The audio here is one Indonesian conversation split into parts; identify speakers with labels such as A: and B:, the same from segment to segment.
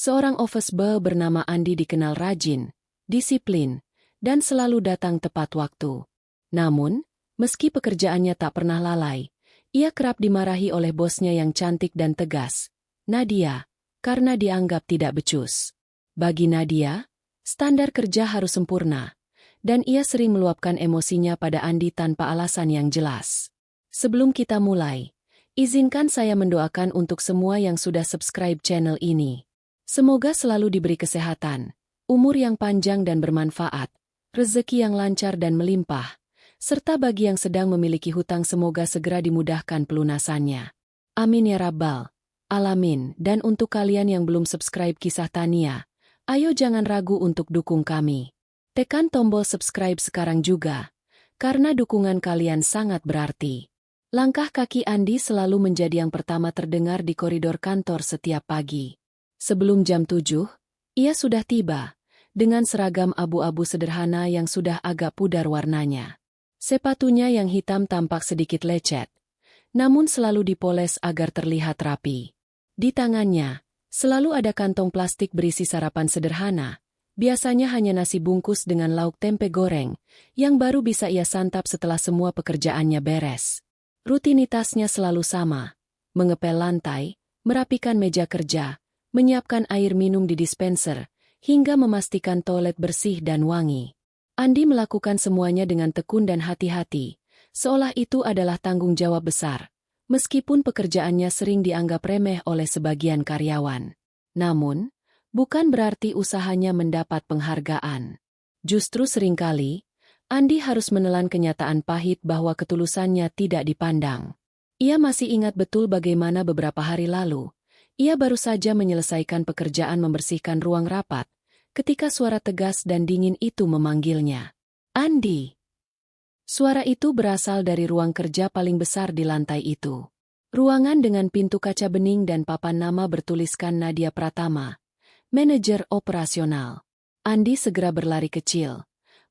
A: Seorang office boy bernama Andi dikenal rajin, disiplin, dan selalu datang tepat waktu. Namun, meski pekerjaannya tak pernah lalai, ia kerap dimarahi oleh bosnya yang cantik dan tegas, Nadia, karena dianggap tidak becus. Bagi Nadia, standar kerja harus sempurna, dan ia sering meluapkan emosinya pada Andi tanpa alasan yang jelas. Sebelum kita mulai, izinkan saya mendoakan untuk semua yang sudah subscribe channel ini. Semoga selalu diberi kesehatan, umur yang panjang dan bermanfaat, rezeki yang lancar dan melimpah, serta bagi yang sedang memiliki hutang semoga segera dimudahkan pelunasannya. Amin ya Rabbal Alamin. Dan untuk kalian yang belum subscribe Kisah Tania, ayo jangan ragu untuk dukung kami. Tekan tombol subscribe sekarang juga, karena dukungan kalian sangat berarti. Langkah kaki Andi selalu menjadi yang pertama terdengar di koridor kantor setiap pagi. Sebelum jam 7, ia sudah tiba, dengan seragam abu-abu sederhana yang sudah agak pudar warnanya. Sepatunya yang hitam tampak sedikit lecet, namun selalu dipoles agar terlihat rapi. Di tangannya, selalu ada kantong plastik berisi sarapan sederhana, biasanya hanya nasi bungkus dengan lauk tempe goreng, yang baru bisa ia santap setelah semua pekerjaannya beres. Rutinitasnya selalu sama, mengepel lantai, merapikan meja kerja, menyiapkan air minum di dispenser, hingga memastikan toilet bersih dan wangi. Andi melakukan semuanya dengan tekun dan hati-hati, seolah itu adalah tanggung jawab besar, meskipun pekerjaannya sering dianggap remeh oleh sebagian karyawan. Namun, bukan berarti usahanya mendapat penghargaan. Justru seringkali, Andi harus menelan kenyataan pahit bahwa ketulusannya tidak dipandang. Ia masih ingat betul bagaimana beberapa hari lalu, ia baru saja menyelesaikan pekerjaan membersihkan ruang rapat, ketika suara tegas dan dingin itu memanggilnya. Andi! Suara itu berasal dari ruang kerja paling besar di lantai itu. Ruangan dengan pintu kaca bening dan papan nama bertuliskan Nadia Pratama, manajer operasional. Andi segera berlari kecil,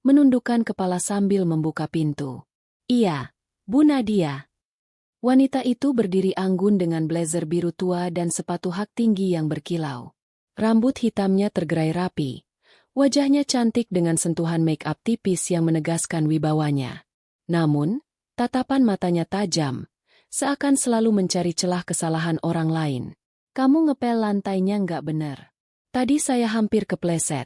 A: menundukkan kepala sambil membuka pintu. Iya, Bu Nadia. Wanita itu berdiri anggun dengan blazer biru tua dan sepatu hak tinggi yang berkilau. Rambut hitamnya tergerai rapi, wajahnya cantik dengan sentuhan make-up tipis yang menegaskan wibawanya. Namun, tatapan matanya tajam, seakan selalu mencari celah kesalahan orang lain. Kamu ngepel lantainya nggak benar. Tadi saya hampir kepleset.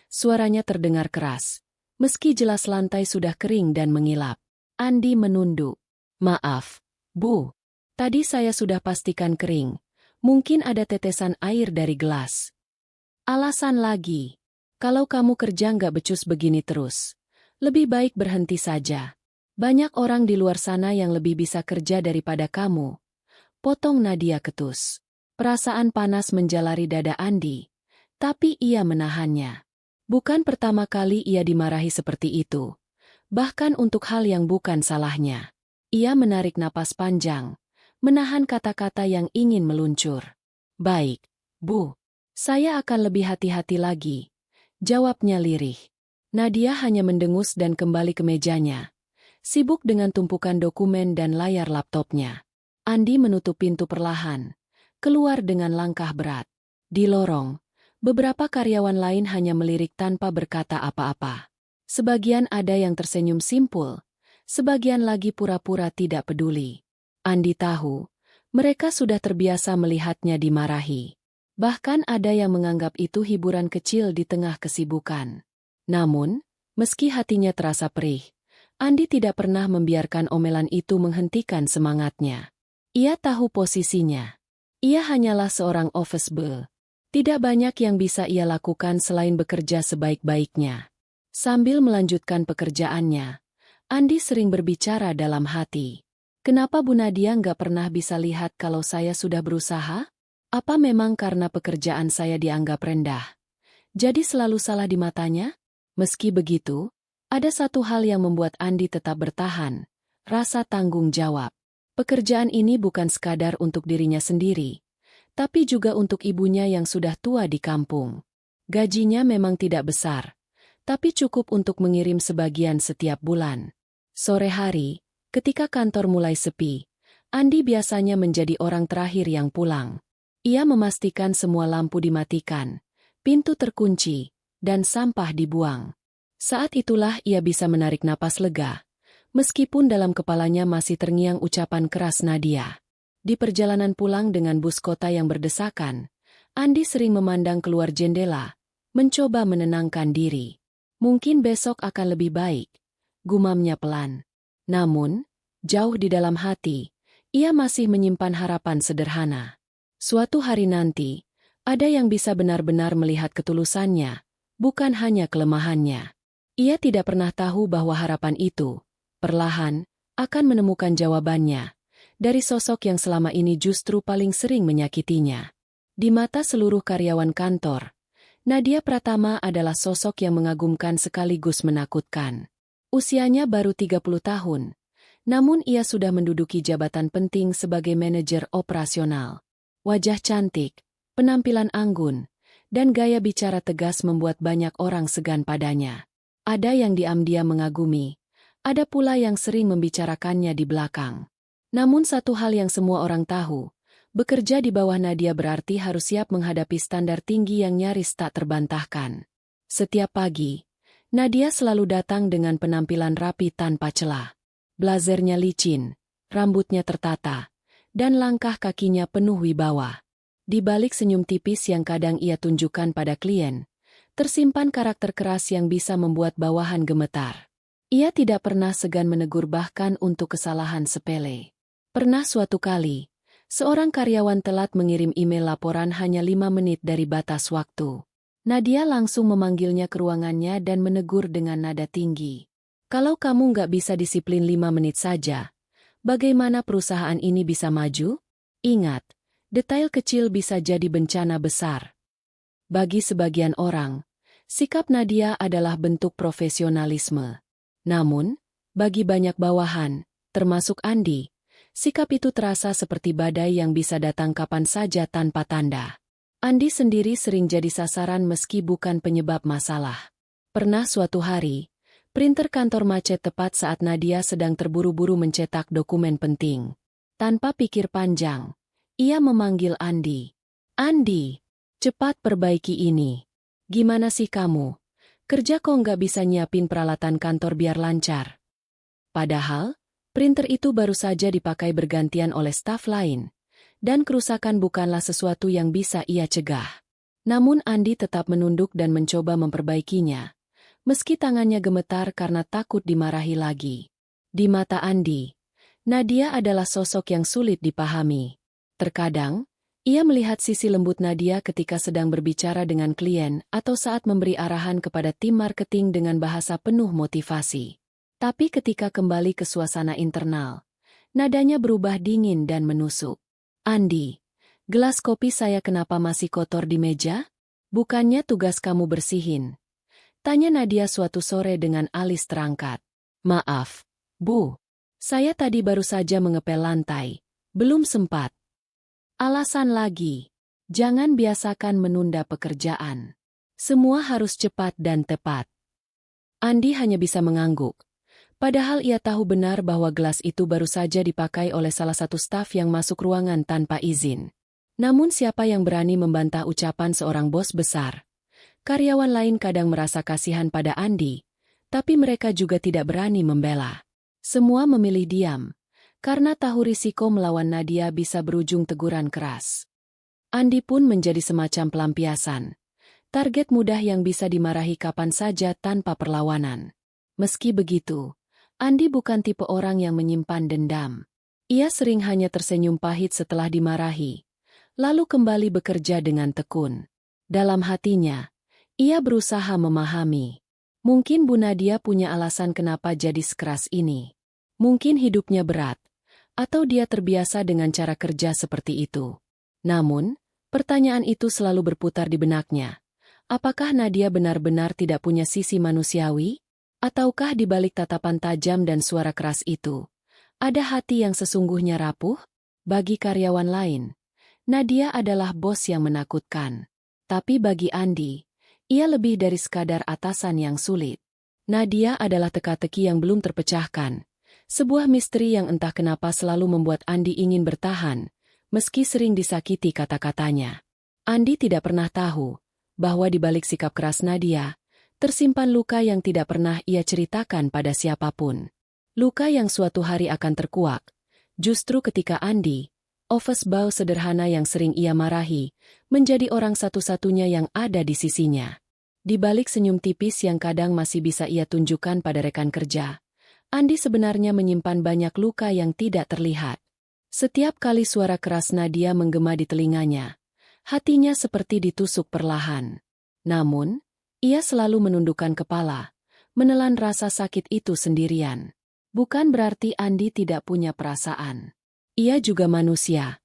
A: Suaranya terdengar keras, meski jelas lantai sudah kering dan mengilap. Andi menunduk. Maaf, Bu. Tadi saya sudah pastikan kering. Mungkin ada tetesan air dari gelas. Alasan lagi. Kalau kamu kerja nggak becus begini terus, lebih baik berhenti saja. Banyak orang di luar sana yang lebih bisa kerja daripada kamu. Potong Nadia ketus. Perasaan panas menjalari dada Andi, tapi ia menahannya. Bukan pertama kali ia dimarahi seperti itu. Bahkan untuk hal yang bukan salahnya. Ia menarik napas panjang, menahan kata-kata yang ingin meluncur. Baik, Bu. Saya akan lebih hati-hati lagi. Jawabnya lirih. Nadia hanya mendengus dan kembali ke mejanya, sibuk dengan tumpukan dokumen dan layar laptopnya. Andi menutup pintu perlahan, keluar dengan langkah berat. Di lorong, beberapa karyawan lain hanya melirik tanpa berkata apa-apa. Sebagian ada yang tersenyum simpul, sebagian lagi pura-pura tidak peduli. Andi tahu, mereka sudah terbiasa melihatnya dimarahi. Bahkan ada yang menganggap itu hiburan kecil di tengah kesibukan. Namun, meski hatinya terasa perih, Andi tidak pernah membiarkan omelan itu menghentikan semangatnya. Ia tahu posisinya. Ia hanyalah seorang office boy. Tidak banyak yang bisa ia lakukan selain bekerja sebaik-baiknya. Sambil melanjutkan pekerjaannya, Andi sering berbicara dalam hati. Kenapa Bu Nadia nggak pernah bisa lihat kalau saya sudah berusaha? Apa memang karena pekerjaan saya dianggap rendah? Jadi selalu salah di matanya? Meski begitu, ada satu hal yang membuat Andi tetap bertahan, rasa tanggung jawab. Pekerjaan ini bukan sekadar untuk dirinya sendiri, tapi juga untuk ibunya yang sudah tua di kampung. Gajinya memang tidak besar, tapi cukup untuk mengirim sebagian setiap bulan. Sore hari, ketika kantor mulai sepi, Andi biasanya menjadi orang terakhir yang pulang. Ia memastikan semua lampu dimatikan, pintu terkunci, dan sampah dibuang. Saat itulah ia bisa menarik napas lega, meskipun dalam kepalanya masih terngiang ucapan keras Nadia. Di perjalanan pulang dengan bus kota yang berdesakan, Andi sering memandang keluar jendela, mencoba menenangkan diri. Mungkin besok akan lebih baik, gumamnya pelan. Namun, jauh di dalam hati, ia masih menyimpan harapan sederhana. Suatu hari nanti, ada yang bisa benar-benar melihat ketulusannya, bukan hanya kelemahannya. Ia tidak pernah tahu bahwa harapan itu, perlahan, akan menemukan jawabannya dari sosok yang selama ini justru paling sering menyakitinya. Di mata seluruh karyawan kantor, Nadia Pratama adalah sosok yang mengagumkan sekaligus menakutkan. Usianya baru 30 tahun, namun ia sudah menduduki jabatan penting sebagai manajer operasional. Wajah cantik, penampilan anggun, dan gaya bicara tegas membuat banyak orang segan padanya. Ada yang diam-diam mengagumi, ada pula yang sering membicarakannya di belakang. Namun satu hal yang semua orang tahu, bekerja di bawah Nadia berarti harus siap menghadapi standar tinggi yang nyaris tak terbantahkan. Setiap pagi, Nadia selalu datang dengan penampilan rapi tanpa celah. Blazernya licin, rambutnya tertata, dan langkah kakinya penuh wibawa. Di balik senyum tipis yang kadang ia tunjukkan pada klien, tersimpan karakter keras yang bisa membuat bawahan gemetar. Ia tidak pernah segan menegur bahkan untuk kesalahan sepele. Pernah suatu kali, seorang karyawan telat mengirim email laporan hanya 5 menit dari batas waktu. Nadia langsung memanggilnya ke ruangannya dan menegur dengan nada tinggi. Kalau kamu nggak bisa disiplin 5 menit saja, bagaimana perusahaan ini bisa maju? Ingat, detail kecil bisa jadi bencana besar. Bagi sebagian orang, sikap Nadia adalah bentuk profesionalisme. Namun, bagi banyak bawahan, termasuk Andi, sikap itu terasa seperti badai yang bisa datang kapan saja tanpa tanda. Andi sendiri sering jadi sasaran meski bukan penyebab masalah. Pernah suatu hari, printer kantor macet tepat saat Nadia sedang terburu-buru mencetak dokumen penting. Tanpa pikir panjang, ia memanggil Andi. Andi, cepat perbaiki ini. Gimana sih kamu? Kerja kok nggak bisa nyiapin peralatan kantor biar lancar? Padahal, printer itu baru saja dipakai bergantian oleh staf lain, dan kerusakan bukanlah sesuatu yang bisa ia cegah. Namun Andi tetap menunduk dan mencoba memperbaikinya, meski tangannya gemetar karena takut dimarahi lagi. Di mata Andi, Nadia adalah sosok yang sulit dipahami. Terkadang, ia melihat sisi lembut Nadia ketika sedang berbicara dengan klien atau saat memberi arahan kepada tim marketing dengan bahasa penuh motivasi. Tapi ketika kembali ke suasana internal, nadanya berubah dingin dan menusuk. Andi, gelas kopi saya kenapa masih kotor di meja? Bukannya tugas kamu bersihin? Tanya Nadia suatu sore dengan alis terangkat. Maaf, Bu. Saya tadi baru saja mengepel lantai. Belum sempat. Alasan lagi. Jangan biasakan menunda pekerjaan. Semua harus cepat dan tepat. Andi hanya bisa mengangguk. Padahal ia tahu benar bahwa gelas itu baru saja dipakai oleh salah satu staf yang masuk ruangan tanpa izin. Namun siapa yang berani membantah ucapan seorang bos besar? Karyawan lain kadang merasa kasihan pada Andi, tapi mereka juga tidak berani membela. Semua memilih diam, karena tahu risiko melawan Nadia bisa berujung teguran keras. Andi pun menjadi semacam pelampiasan, target mudah yang bisa dimarahi kapan saja tanpa perlawanan. Meski begitu, Andi bukan tipe orang yang menyimpan dendam. Ia sering hanya tersenyum pahit setelah dimarahi, lalu kembali bekerja dengan tekun. Dalam hatinya, ia berusaha memahami. Mungkin Bu Nadia punya alasan kenapa jadi sekeras ini. Mungkin hidupnya berat, atau dia terbiasa dengan cara kerja seperti itu. Namun, pertanyaan itu selalu berputar di benaknya. Apakah Nadia benar-benar tidak punya sisi manusiawi? Ataukah di balik tatapan tajam dan suara keras itu, ada hati yang sesungguhnya rapuh? Bagi karyawan lain, Nadia adalah bos yang menakutkan. Tapi bagi Andi, ia lebih dari sekadar atasan yang sulit. Nadia adalah teka-teki yang belum terpecahkan. Sebuah misteri yang entah kenapa selalu membuat Andi ingin bertahan, meski sering disakiti kata-katanya. Andi tidak pernah tahu bahwa di balik sikap keras Nadia, tersimpan luka yang tidak pernah ia ceritakan pada siapapun. Luka yang suatu hari akan terkuak, justru ketika Andi, Ofesbau sederhana yang sering ia marahi, menjadi orang satu-satunya yang ada di sisinya. Di balik senyum tipis yang kadang masih bisa ia tunjukkan pada rekan kerja, Andi sebenarnya menyimpan banyak luka yang tidak terlihat. Setiap kali suara keras Nadia menggema di telinganya, hatinya seperti ditusuk perlahan. Namun, ia selalu menundukkan kepala, menelan rasa sakit itu sendirian. Bukan berarti Andi tidak punya perasaan. Ia juga manusia,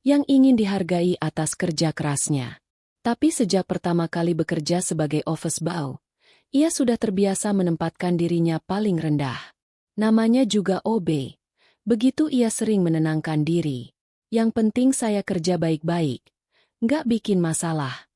A: yang ingin dihargai atas kerja kerasnya. Tapi sejak pertama kali bekerja sebagai Ofesbau, ia sudah terbiasa menempatkan dirinya paling rendah. Namanya juga OB. Begitu ia sering menenangkan diri. Yang penting saya kerja baik-baik, nggak bikin masalah.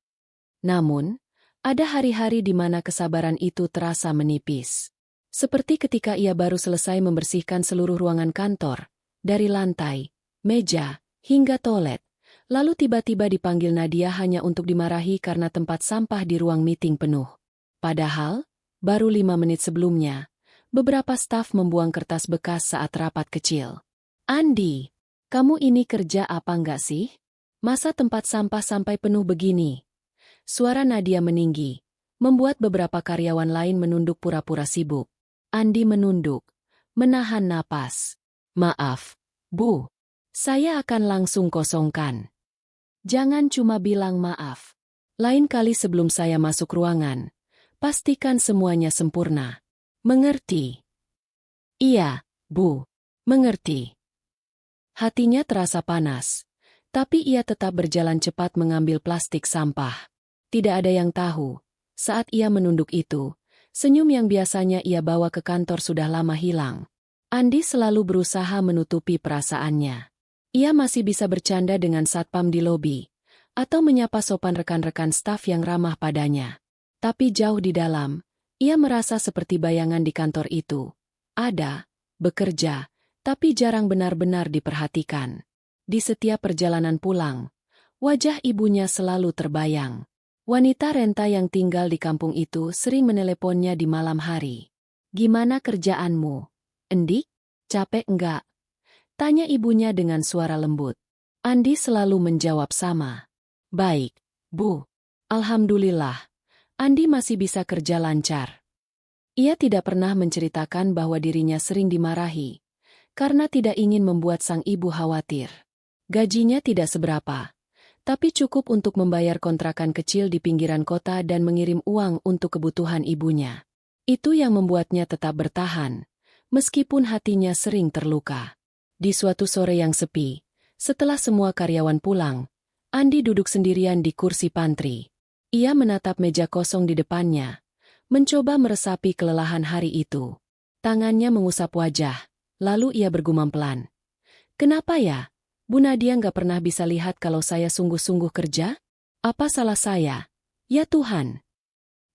A: Namun, ada hari-hari di mana kesabaran itu terasa menipis. Seperti ketika ia baru selesai membersihkan seluruh ruangan kantor, dari lantai, meja, hingga toilet. Lalu tiba-tiba dipanggil Nadia hanya untuk dimarahi karena tempat sampah di ruang meeting penuh. Padahal, baru 5 menit sebelumnya, beberapa staf membuang kertas bekas saat rapat kecil. Andi, kamu ini kerja apa enggak sih? Masa tempat sampah sampai penuh begini? Suara Nadia meninggi, membuat beberapa karyawan lain menunduk pura-pura sibuk. Andi menunduk, menahan napas. Maaf, Bu. Saya akan langsung kosongkan. Jangan cuma bilang maaf. Lain kali sebelum saya masuk ruangan, pastikan semuanya sempurna. Mengerti? Iya, Bu. Mengerti. Hatinya terasa panas, tapi ia tetap berjalan cepat mengambil plastik sampah. Tidak ada yang tahu, saat ia menunduk itu, senyum yang biasanya ia bawa ke kantor sudah lama hilang. Andi selalu berusaha menutupi perasaannya. Ia masih bisa bercanda dengan satpam di lobi, atau menyapa sopan rekan-rekan staf yang ramah padanya. Tapi jauh di dalam, ia merasa seperti bayangan di kantor itu. Ada, bekerja, tapi jarang benar-benar diperhatikan. Di setiap perjalanan pulang, wajah ibunya selalu terbayang. Wanita renta yang tinggal di kampung itu sering meneleponnya di malam hari. Gimana kerjaanmu? Endik, capek enggak? Tanya ibunya dengan suara lembut. Andi selalu menjawab sama. Baik, Bu. Alhamdulillah. Andi masih bisa kerja lancar. Ia tidak pernah menceritakan bahwa dirinya sering dimarahi, karena tidak ingin membuat sang ibu khawatir. Gajinya tidak seberapa, tapi cukup untuk membayar kontrakan kecil di pinggiran kota dan mengirim uang untuk kebutuhan ibunya. Itu yang membuatnya tetap bertahan, meskipun hatinya sering terluka. Di suatu sore yang sepi, setelah semua karyawan pulang, Andi duduk sendirian di kursi pantry. Ia menatap meja kosong di depannya, mencoba meresapi kelelahan hari itu. Tangannya mengusap wajah, lalu ia bergumam pelan. Kenapa ya? Bu Nadia nggak pernah bisa lihat kalau saya sungguh-sungguh kerja? Apa salah saya? Ya Tuhan.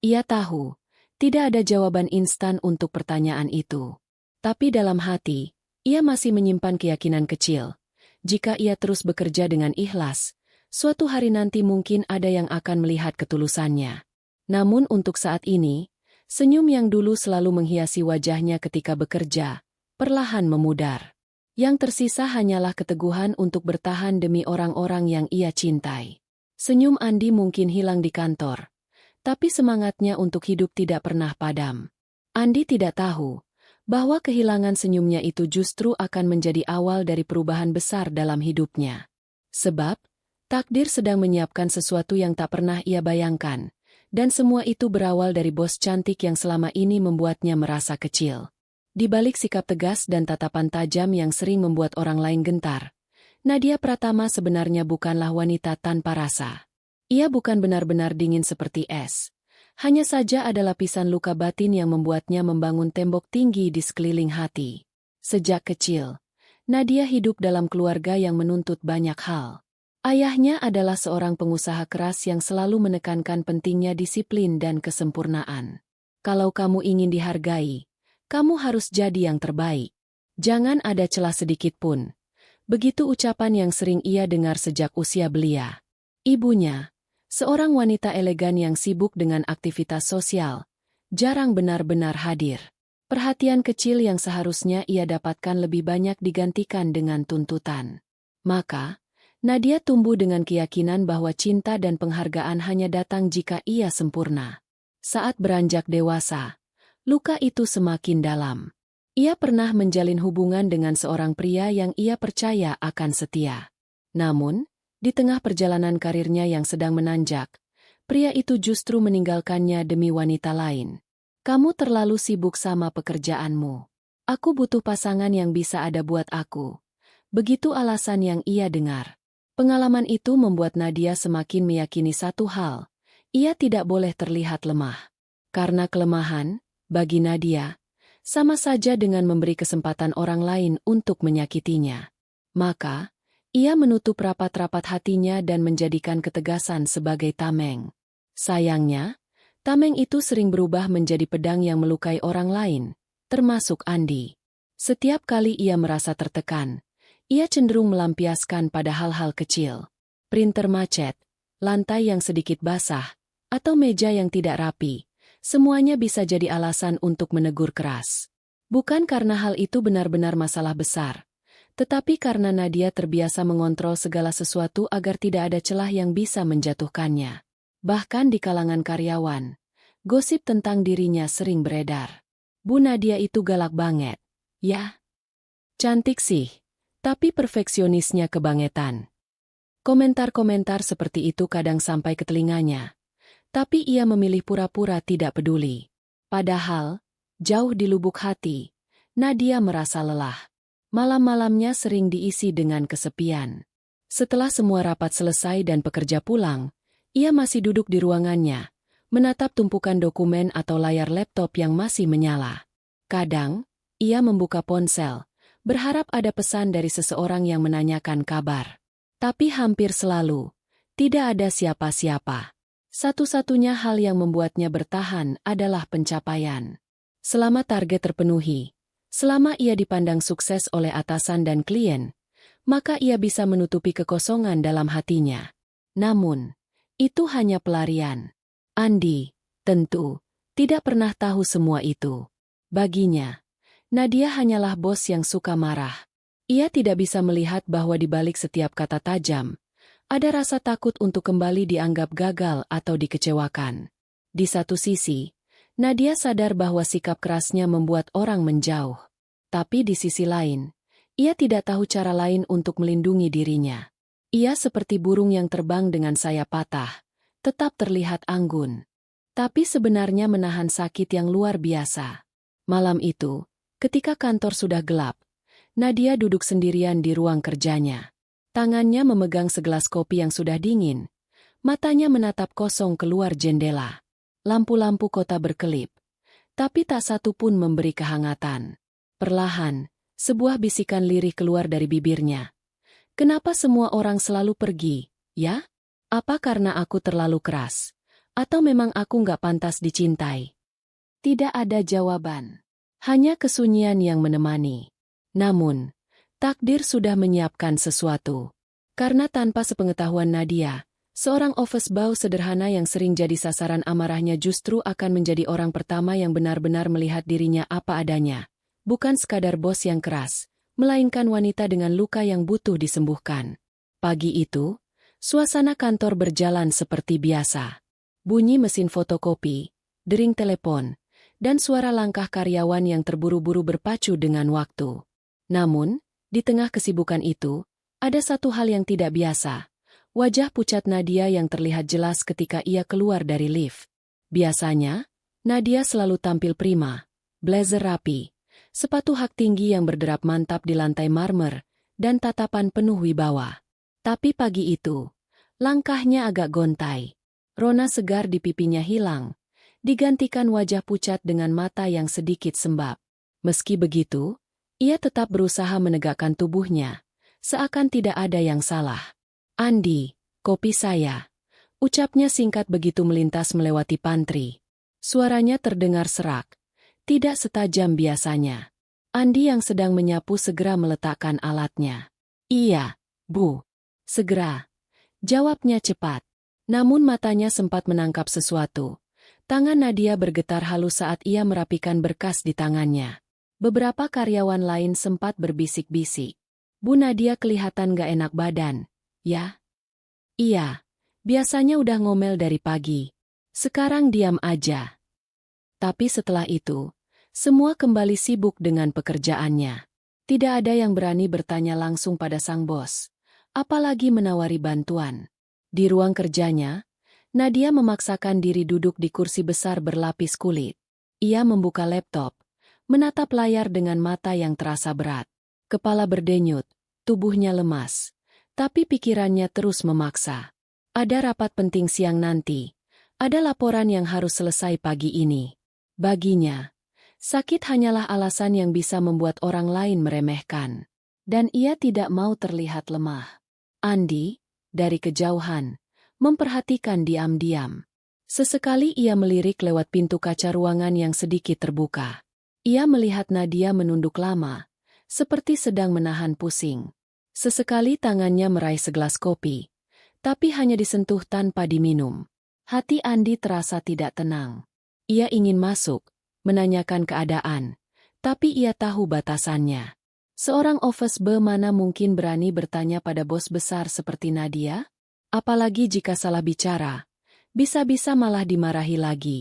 A: Ia tahu, tidak ada jawaban instan untuk pertanyaan itu. Tapi dalam hati, ia masih menyimpan keyakinan kecil. Jika ia terus bekerja dengan ikhlas, suatu hari nanti mungkin ada yang akan melihat ketulusannya. Namun untuk saat ini, senyum yang dulu selalu menghiasi wajahnya ketika bekerja, perlahan memudar. Yang tersisa hanyalah keteguhan untuk bertahan demi orang-orang yang ia cintai. Senyum Andi mungkin hilang di kantor, tapi semangatnya untuk hidup tidak pernah padam. Andi tidak tahu bahwa kehilangan senyumnya itu justru akan menjadi awal dari perubahan besar dalam hidupnya. Sebab, takdir sedang menyiapkan sesuatu yang tak pernah ia bayangkan, dan semua itu berawal dari bos cantik yang selama ini membuatnya merasa kecil. Di balik sikap tegas dan tatapan tajam yang sering membuat orang lain gentar, Nadia Pratama sebenarnya bukanlah wanita tanpa rasa. Ia bukan benar-benar dingin seperti es. Hanya saja ada lapisan luka batin yang membuatnya membangun tembok tinggi di sekeliling hati. Sejak kecil, Nadia hidup dalam keluarga yang menuntut banyak hal. Ayahnya adalah seorang pengusaha keras yang selalu menekankan pentingnya disiplin dan kesempurnaan. Kalau kamu ingin dihargai, kamu harus jadi yang terbaik. Jangan ada celah sedikit pun. Begitu ucapan yang sering ia dengar sejak usia belia. Ibunya, seorang wanita elegan yang sibuk dengan aktivitas sosial, jarang benar-benar hadir. Perhatian kecil yang seharusnya ia dapatkan lebih banyak digantikan dengan tuntutan. Maka, Nadia tumbuh dengan keyakinan bahwa cinta dan penghargaan hanya datang jika ia sempurna. Saat beranjak dewasa, luka itu semakin dalam. Ia pernah menjalin hubungan dengan seorang pria yang ia percaya akan setia. Namun, di tengah perjalanan karirnya yang sedang menanjak, pria itu justru meninggalkannya demi wanita lain. Kamu terlalu sibuk sama pekerjaanmu. Aku butuh pasangan yang bisa ada buat aku. Begitu alasan yang ia dengar. Pengalaman itu membuat Nadia semakin meyakini satu hal. Ia tidak boleh terlihat lemah. Karena kelemahan, bagi Nadia, sama saja dengan memberi kesempatan orang lain untuk menyakitinya. Maka, ia menutup rapat-rapat hatinya dan menjadikan ketegasan sebagai tameng. Sayangnya, tameng itu sering berubah menjadi pedang yang melukai orang lain, termasuk Andi. Setiap kali ia merasa tertekan, ia cenderung melampiaskan pada hal-hal kecil. Printer macet, lantai yang sedikit basah, atau meja yang tidak rapi, semuanya bisa jadi alasan untuk menegur keras. Bukan karena hal itu benar-benar masalah besar, tetapi karena Nadia terbiasa mengontrol segala sesuatu agar tidak ada celah yang bisa menjatuhkannya. Bahkan di kalangan karyawan, gosip tentang dirinya sering beredar. Bu Nadia itu galak banget. Ya, cantik sih, tapi perfeksionisnya kebangetan. Komentar-komentar seperti itu kadang sampai ke telinganya. Tapi ia memilih pura-pura tidak peduli. Padahal, jauh di lubuk hati, Nadia merasa lelah. Malam-malamnya sering diisi dengan kesepian. Setelah semua rapat selesai dan pekerja pulang, ia masih duduk di ruangannya, menatap tumpukan dokumen atau layar laptop yang masih menyala. Kadang, ia membuka ponsel, berharap ada pesan dari seseorang yang menanyakan kabar. Tapi hampir selalu, tidak ada siapa-siapa. Satu-satunya hal yang membuatnya bertahan adalah pencapaian. Selama target terpenuhi, selama ia dipandang sukses oleh atasan dan klien, maka ia bisa menutupi kekosongan dalam hatinya. Namun, itu hanya pelarian. Andi, tentu, tidak pernah tahu semua itu. Baginya, Nadia hanyalah bos yang suka marah. Ia tidak bisa melihat bahwa di balik setiap kata tajam, ada rasa takut untuk kembali dianggap gagal atau dikecewakan. Di satu sisi, Nadia sadar bahwa sikap kerasnya membuat orang menjauh. Tapi di sisi lain, ia tidak tahu cara lain untuk melindungi dirinya. Ia seperti burung yang terbang dengan sayap patah, tetap terlihat anggun. Tapi sebenarnya menahan sakit yang luar biasa. Malam itu, ketika kantor sudah gelap, Nadia duduk sendirian di ruang kerjanya. Tangannya memegang segelas kopi yang sudah dingin. Matanya menatap kosong keluar jendela. Lampu-lampu kota berkelip. Tapi tak satu pun memberi kehangatan. Perlahan, sebuah bisikan lirih keluar dari bibirnya. Kenapa semua orang selalu pergi, ya? Apa karena aku terlalu keras? Atau memang aku nggak pantas dicintai? Tidak ada jawaban. Hanya kesunyian yang menemani. Namun, takdir sudah menyiapkan sesuatu. Karena tanpa sepengetahuan Nadia, seorang office boy sederhana yang sering jadi sasaran amarahnya justru akan menjadi orang pertama yang benar-benar melihat dirinya apa adanya. Bukan sekadar bos yang keras, melainkan wanita dengan luka yang butuh disembuhkan. Pagi itu, suasana kantor berjalan seperti biasa. Bunyi mesin fotokopi, dering telepon, dan suara langkah karyawan yang terburu-buru berpacu dengan waktu. Namun, di tengah kesibukan itu, ada satu hal yang tidak biasa. Wajah pucat Nadia yang terlihat jelas ketika ia keluar dari lift. Biasanya, Nadia selalu tampil prima, blazer rapi, sepatu hak tinggi yang berderap mantap di lantai marmer, dan tatapan penuh wibawa. Tapi pagi itu, langkahnya agak gontai. Rona segar di pipinya hilang, digantikan wajah pucat dengan mata yang sedikit sembab. Meski begitu, ia tetap berusaha menegakkan tubuhnya, seakan tidak ada yang salah. Andi, kopi saya. Ucapnya singkat begitu melintas melewati pantry. Suaranya terdengar serak. Tidak setajam biasanya. Andi yang sedang menyapu segera meletakkan alatnya. Iya, Bu. Segera. Jawabnya cepat. Namun matanya sempat menangkap sesuatu. Tangan Nadia bergetar halus saat ia merapikan berkas di tangannya. Beberapa karyawan lain sempat berbisik-bisik. Bu Nadia kelihatan gak enak badan. Ya? Iya. Biasanya udah ngomel dari pagi. Sekarang diam aja. Tapi setelah itu, semua kembali sibuk dengan pekerjaannya. Tidak ada yang berani bertanya langsung pada sang bos. Apalagi menawari bantuan. Di ruang kerjanya, Nadia memaksakan diri duduk di kursi besar berlapis kulit. Ia membuka laptop, menatap layar dengan mata yang terasa berat. Kepala berdenyut, tubuhnya lemas. Tapi pikirannya terus memaksa. Ada rapat penting siang nanti. Ada laporan yang harus selesai pagi ini. Baginya, sakit hanyalah alasan yang bisa membuat orang lain meremehkan. Dan ia tidak mau terlihat lemah. Andi, dari kejauhan, memperhatikan diam-diam. Sesekali ia melirik lewat pintu kaca ruangan yang sedikit terbuka. Ia melihat Nadia menunduk lama, seperti sedang menahan pusing. Sesekali tangannya meraih segelas kopi, tapi hanya disentuh tanpa diminum. Hati Andi terasa tidak tenang. Ia ingin masuk, menanyakan keadaan, tapi ia tahu batasannya. Seorang office boy mana mungkin berani bertanya pada bos besar seperti Nadia? Apalagi jika salah bicara, bisa-bisa malah dimarahi lagi.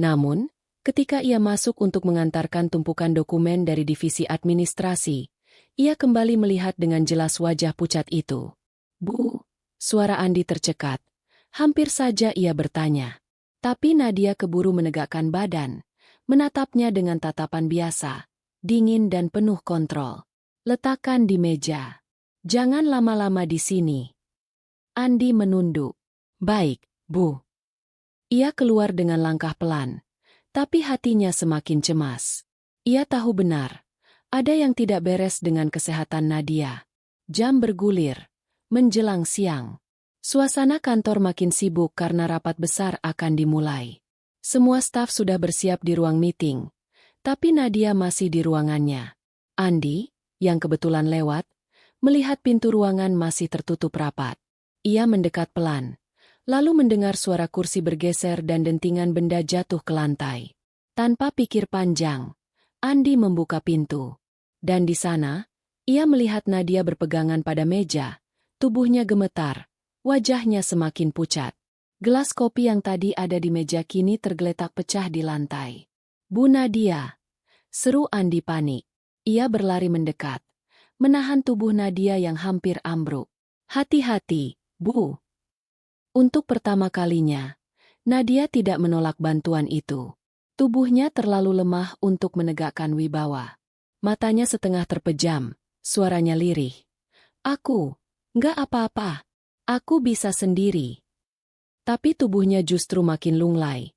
A: Namun, ketika ia masuk untuk mengantarkan tumpukan dokumen dari divisi administrasi, ia kembali melihat dengan jelas wajah pucat itu. Bu, suara Andi tercekat. Hampir saja ia bertanya. Tapi Nadia keburu menegakkan badan, menatapnya dengan tatapan biasa, dingin dan penuh kontrol. Letakkan di meja. Jangan lama-lama di sini. Andi menunduk. Baik, Bu. Ia keluar dengan langkah pelan, tapi hatinya semakin cemas. Ia tahu benar, ada yang tidak beres dengan kesehatan Nadia. Jam bergulir, menjelang siang. Suasana kantor makin sibuk karena rapat besar akan dimulai. Semua staf sudah bersiap di ruang meeting, tapi Nadia masih di ruangannya. Andi, yang kebetulan lewat, melihat pintu ruangan masih tertutup rapat. Ia mendekat pelan, lalu mendengar suara kursi bergeser dan dentingan benda jatuh ke lantai. Tanpa pikir panjang, Andi membuka pintu. Dan di sana, ia melihat Nadia berpegangan pada meja, tubuhnya gemetar, wajahnya semakin pucat. Gelas kopi yang tadi ada di meja kini tergeletak pecah di lantai. Bu Nadia, seru Andi panik. Ia berlari mendekat, menahan tubuh Nadia yang hampir ambruk. Hati-hati, Bu. Untuk pertama kalinya, Nadia tidak menolak bantuan itu. Tubuhnya terlalu lemah untuk menegakkan wibawa. Matanya setengah terpejam, suaranya lirih. Aku, nggak apa-apa. Aku bisa sendiri. Tapi tubuhnya justru makin lunglai.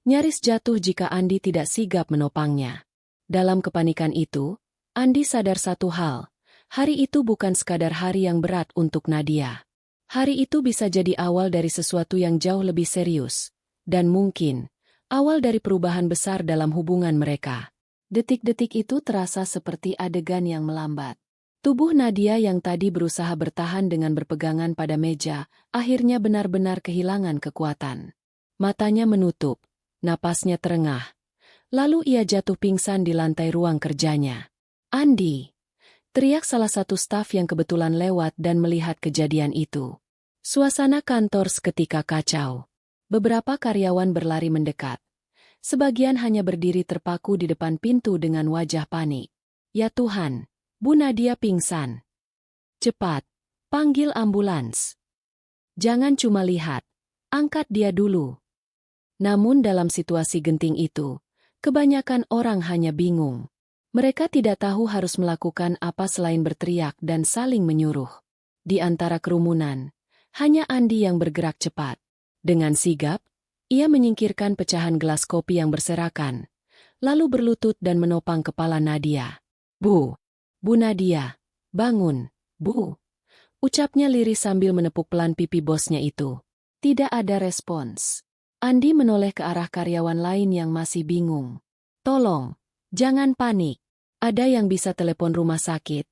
A: Nyaris jatuh jika Andi tidak sigap menopangnya. Dalam kepanikan itu, Andi sadar satu hal. Hari itu bukan sekadar hari yang berat untuk Nadia. Hari itu bisa jadi awal dari sesuatu yang jauh lebih serius. Dan mungkin, awal dari perubahan besar dalam hubungan mereka. Detik-detik itu terasa seperti adegan yang melambat. Tubuh Nadia yang tadi berusaha bertahan dengan berpegangan pada meja, akhirnya benar-benar kehilangan kekuatan. Matanya menutup, napasnya terengah. Lalu ia jatuh pingsan di lantai ruang kerjanya. Andi! Teriak salah satu staf yang kebetulan lewat dan melihat kejadian itu. Suasana kantor seketika kacau. Beberapa karyawan berlari mendekat. Sebagian hanya berdiri terpaku di depan pintu dengan wajah panik. Ya Tuhan! Bu Nadia pingsan. Cepat, panggil ambulans. Jangan cuma lihat, angkat dia dulu. Namun dalam situasi genting itu, kebanyakan orang hanya bingung. Mereka tidak tahu harus melakukan apa selain berteriak dan saling menyuruh. Di antara kerumunan, hanya Andi yang bergerak cepat. Dengan sigap, ia menyingkirkan pecahan gelas kopi yang berserakan, lalu berlutut dan menopang kepala Nadia. Bu! Bu Nadia, bangun, Bu. Ucapnya lirih sambil menepuk pelan pipi bosnya itu. Tidak ada respons. Andi menoleh ke arah karyawan lain yang masih bingung. Tolong, jangan panik. Ada yang bisa telepon rumah sakit?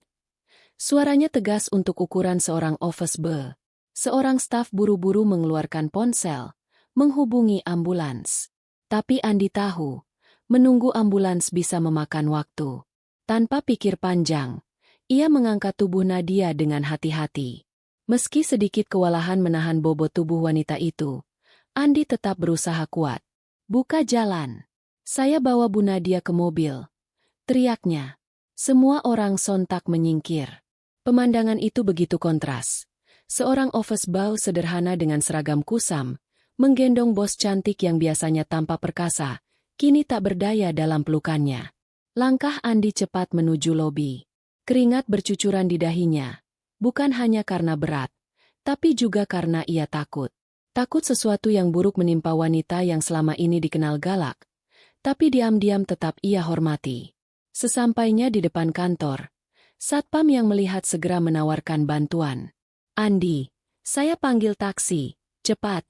A: Suaranya tegas untuk ukuran seorang office boy. Seorang staf buru-buru mengeluarkan ponsel, menghubungi ambulans. Tapi Andi tahu, menunggu ambulans bisa memakan waktu. Tanpa pikir panjang, ia mengangkat tubuh Nadia dengan hati-hati. Meski sedikit kewalahan menahan bobot tubuh wanita itu, Andi tetap berusaha kuat. "Buka jalan. Saya bawa Bu Nadia ke mobil," teriaknya. Semua orang sontak menyingkir. Pemandangan itu begitu kontras. Seorang office boy sederhana dengan seragam kusam, menggendong bos cantik yang biasanya tampak perkasa, kini tak berdaya dalam pelukannya. Langkah Andi cepat menuju lobi. Keringat bercucuran di dahinya, bukan hanya karena berat, tapi juga karena ia takut. Takut sesuatu yang buruk menimpa wanita yang selama ini dikenal galak, tapi diam-diam tetap ia hormati. Sesampainya di depan kantor, satpam yang melihat segera menawarkan bantuan. "Andi, saya panggil taksi, cepat."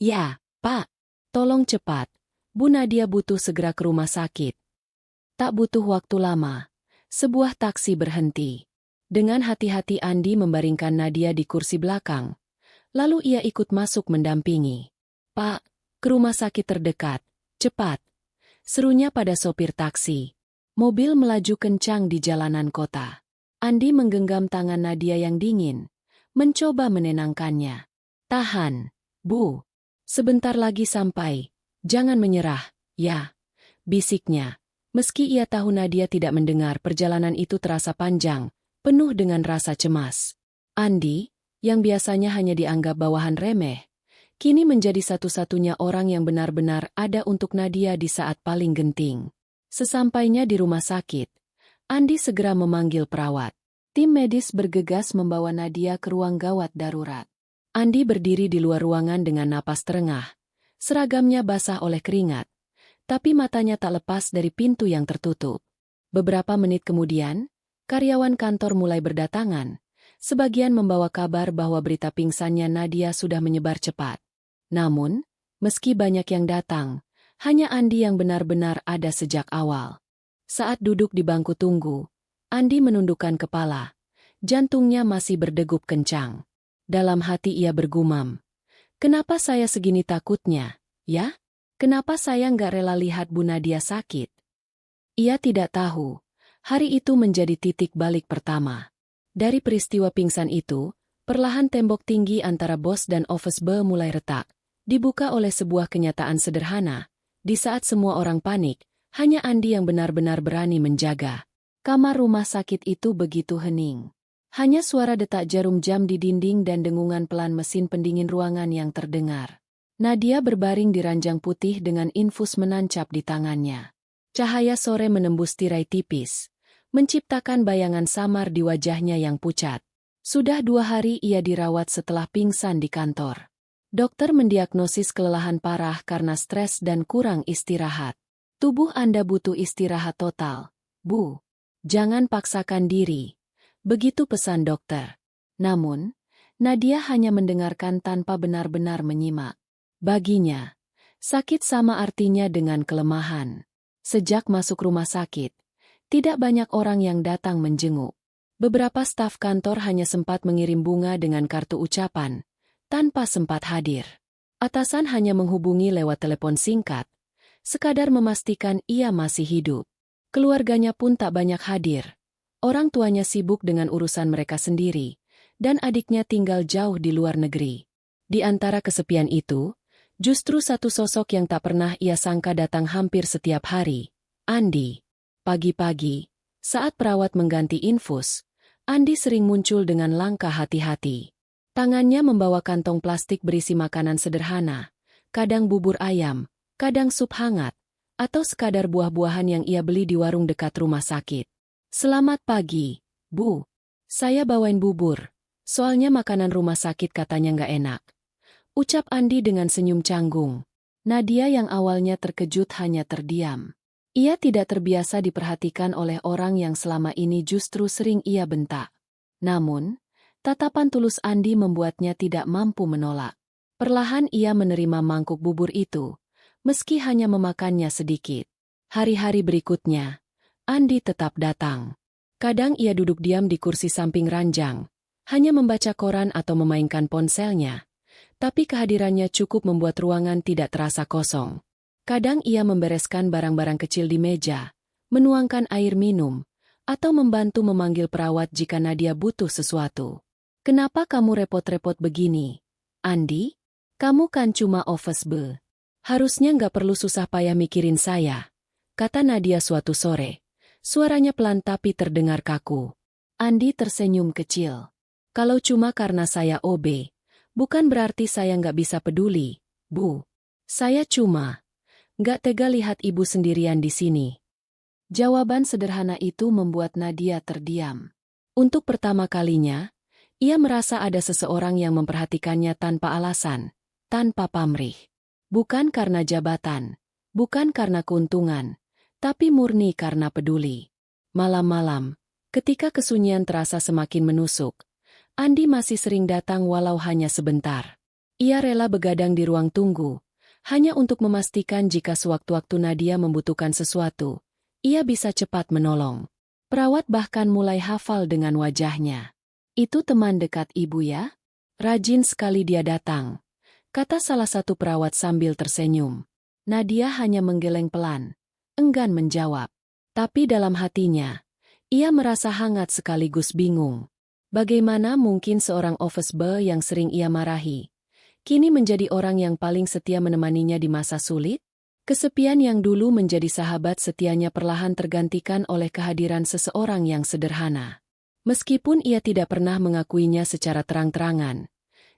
A: "Ya, Pak. Tolong cepat. Bu Nadia butuh segera ke rumah sakit." Tak butuh waktu lama, sebuah taksi berhenti. Dengan hati-hati Andi membaringkan Nadia di kursi belakang. Lalu ia ikut masuk mendampingi. "Pak, ke rumah sakit terdekat, cepat," serunya pada sopir taksi. Mobil melaju kencang di jalanan kota. Andi menggenggam tangan Nadia yang dingin, mencoba menenangkannya. "Tahan, Bu. Sebentar lagi sampai. Jangan menyerah, ya," bisiknya. Meski ia tahu Nadia tidak mendengar, perjalanan itu terasa panjang, penuh dengan rasa cemas. Andi, yang biasanya hanya dianggap bawahan remeh, kini menjadi satu-satunya orang yang benar-benar ada untuk Nadia di saat paling genting. Sesampainya di rumah sakit, Andi segera memanggil perawat. Tim medis bergegas membawa Nadia ke ruang gawat darurat. Andi berdiri di luar ruangan dengan napas terengah. Seragamnya basah oleh keringat, tapi matanya tak lepas dari pintu yang tertutup. Beberapa menit kemudian, karyawan kantor mulai berdatangan. Sebagian membawa kabar bahwa berita pingsannya Nadia sudah menyebar cepat. Namun, meski banyak yang datang, hanya Andi yang benar-benar ada sejak awal. Saat duduk di bangku tunggu, Andi menundukkan kepala. Jantungnya masih berdegup kencang. Dalam hati ia bergumam. "Kenapa saya segini takutnya, ya? Kenapa saya nggak rela lihat Bu Nadia sakit?" Ia tidak tahu, hari itu menjadi titik balik pertama. Dari peristiwa pingsan itu, perlahan tembok tinggi antara bos dan office boy mulai retak, dibuka oleh sebuah kenyataan sederhana. Di saat semua orang panik, hanya Andi yang benar-benar berani menjaga. Kamar rumah sakit itu begitu hening. Hanya suara detak jarum jam di dinding dan dengungan pelan mesin pendingin ruangan yang terdengar. Nadia berbaring di ranjang putih dengan infus menancap di tangannya. Cahaya sore menembus tirai tipis, menciptakan bayangan samar di wajahnya yang pucat. Sudah 2 hari ia dirawat setelah pingsan di kantor. Dokter mendiagnosis kelelahan parah karena stres dan kurang istirahat. "Tubuh Anda butuh istirahat total, Bu. Jangan paksakan diri," begitu pesan dokter. Namun, Nadia hanya mendengarkan tanpa benar-benar menyimak. Baginya, sakit sama artinya dengan kelemahan. Sejak masuk rumah sakit, tidak banyak orang yang datang menjenguk. Beberapa staf kantor hanya sempat mengirim bunga dengan kartu ucapan, tanpa sempat hadir. Atasan hanya menghubungi lewat telepon singkat, sekadar memastikan ia masih hidup. Keluarganya pun tak banyak hadir. Orang tuanya sibuk dengan urusan mereka sendiri, dan adiknya tinggal jauh di luar negeri. Di antara kesepian itu, justru satu sosok yang tak pernah ia sangka datang hampir setiap hari, Andi. Pagi-pagi, saat perawat mengganti infus, Andi sering muncul dengan langkah hati-hati. Tangannya membawa kantong plastik berisi makanan sederhana, kadang bubur ayam, kadang sup hangat, atau sekadar buah-buahan yang ia beli di warung dekat rumah sakit. "Selamat pagi, Bu. Saya bawain bubur, soalnya makanan rumah sakit katanya nggak enak," ucap Andi dengan senyum canggung. Nadia yang awalnya terkejut hanya terdiam. Ia tidak terbiasa diperhatikan oleh orang yang selama ini justru sering ia bentak. Namun, tatapan tulus Andi membuatnya tidak mampu menolak. Perlahan ia menerima mangkuk bubur itu, meski hanya memakannya sedikit. Hari-hari berikutnya, Andi tetap datang. Kadang ia duduk diam di kursi samping ranjang, hanya membaca koran atau memainkan ponselnya. Tapi kehadirannya cukup membuat ruangan tidak terasa kosong. Kadang ia membereskan barang-barang kecil di meja, menuangkan air minum, atau membantu memanggil perawat jika Nadia butuh sesuatu. "Kenapa kamu repot-repot begini, Andi? Kamu kan cuma office boy. Harusnya nggak perlu susah payah mikirin saya," kata Nadia suatu sore. Suaranya pelan tapi terdengar kaku. Andi tersenyum kecil. "Kalau cuma karena saya OB, bukan berarti saya nggak bisa peduli, Bu. Saya cuma nggak tega lihat ibu sendirian di sini." Jawaban sederhana itu membuat Nadia terdiam. Untuk pertama kalinya, ia merasa ada seseorang yang memperhatikannya tanpa alasan, tanpa pamrih. Bukan karena jabatan, bukan karena keuntungan, tapi murni karena peduli. Malam-malam, ketika kesunyian terasa semakin menusuk, Andi masih sering datang walau hanya sebentar. Ia rela begadang di ruang tunggu, hanya untuk memastikan jika sewaktu-waktu Nadia membutuhkan sesuatu, ia bisa cepat menolong. Perawat bahkan mulai hafal dengan wajahnya. "Itu teman dekat ibu ya? Rajin sekali dia datang," kata salah satu perawat sambil tersenyum. Nadia hanya menggeleng pelan, enggan menjawab. Tapi dalam hatinya, ia merasa hangat sekaligus bingung. Bagaimana mungkin seorang office boy yang sering ia marahi, kini menjadi orang yang paling setia menemaninya di masa sulit? Kesepian yang dulu menjadi sahabat setianya perlahan tergantikan oleh kehadiran seseorang yang sederhana. Meskipun ia tidak pernah mengakuinya secara terang-terangan,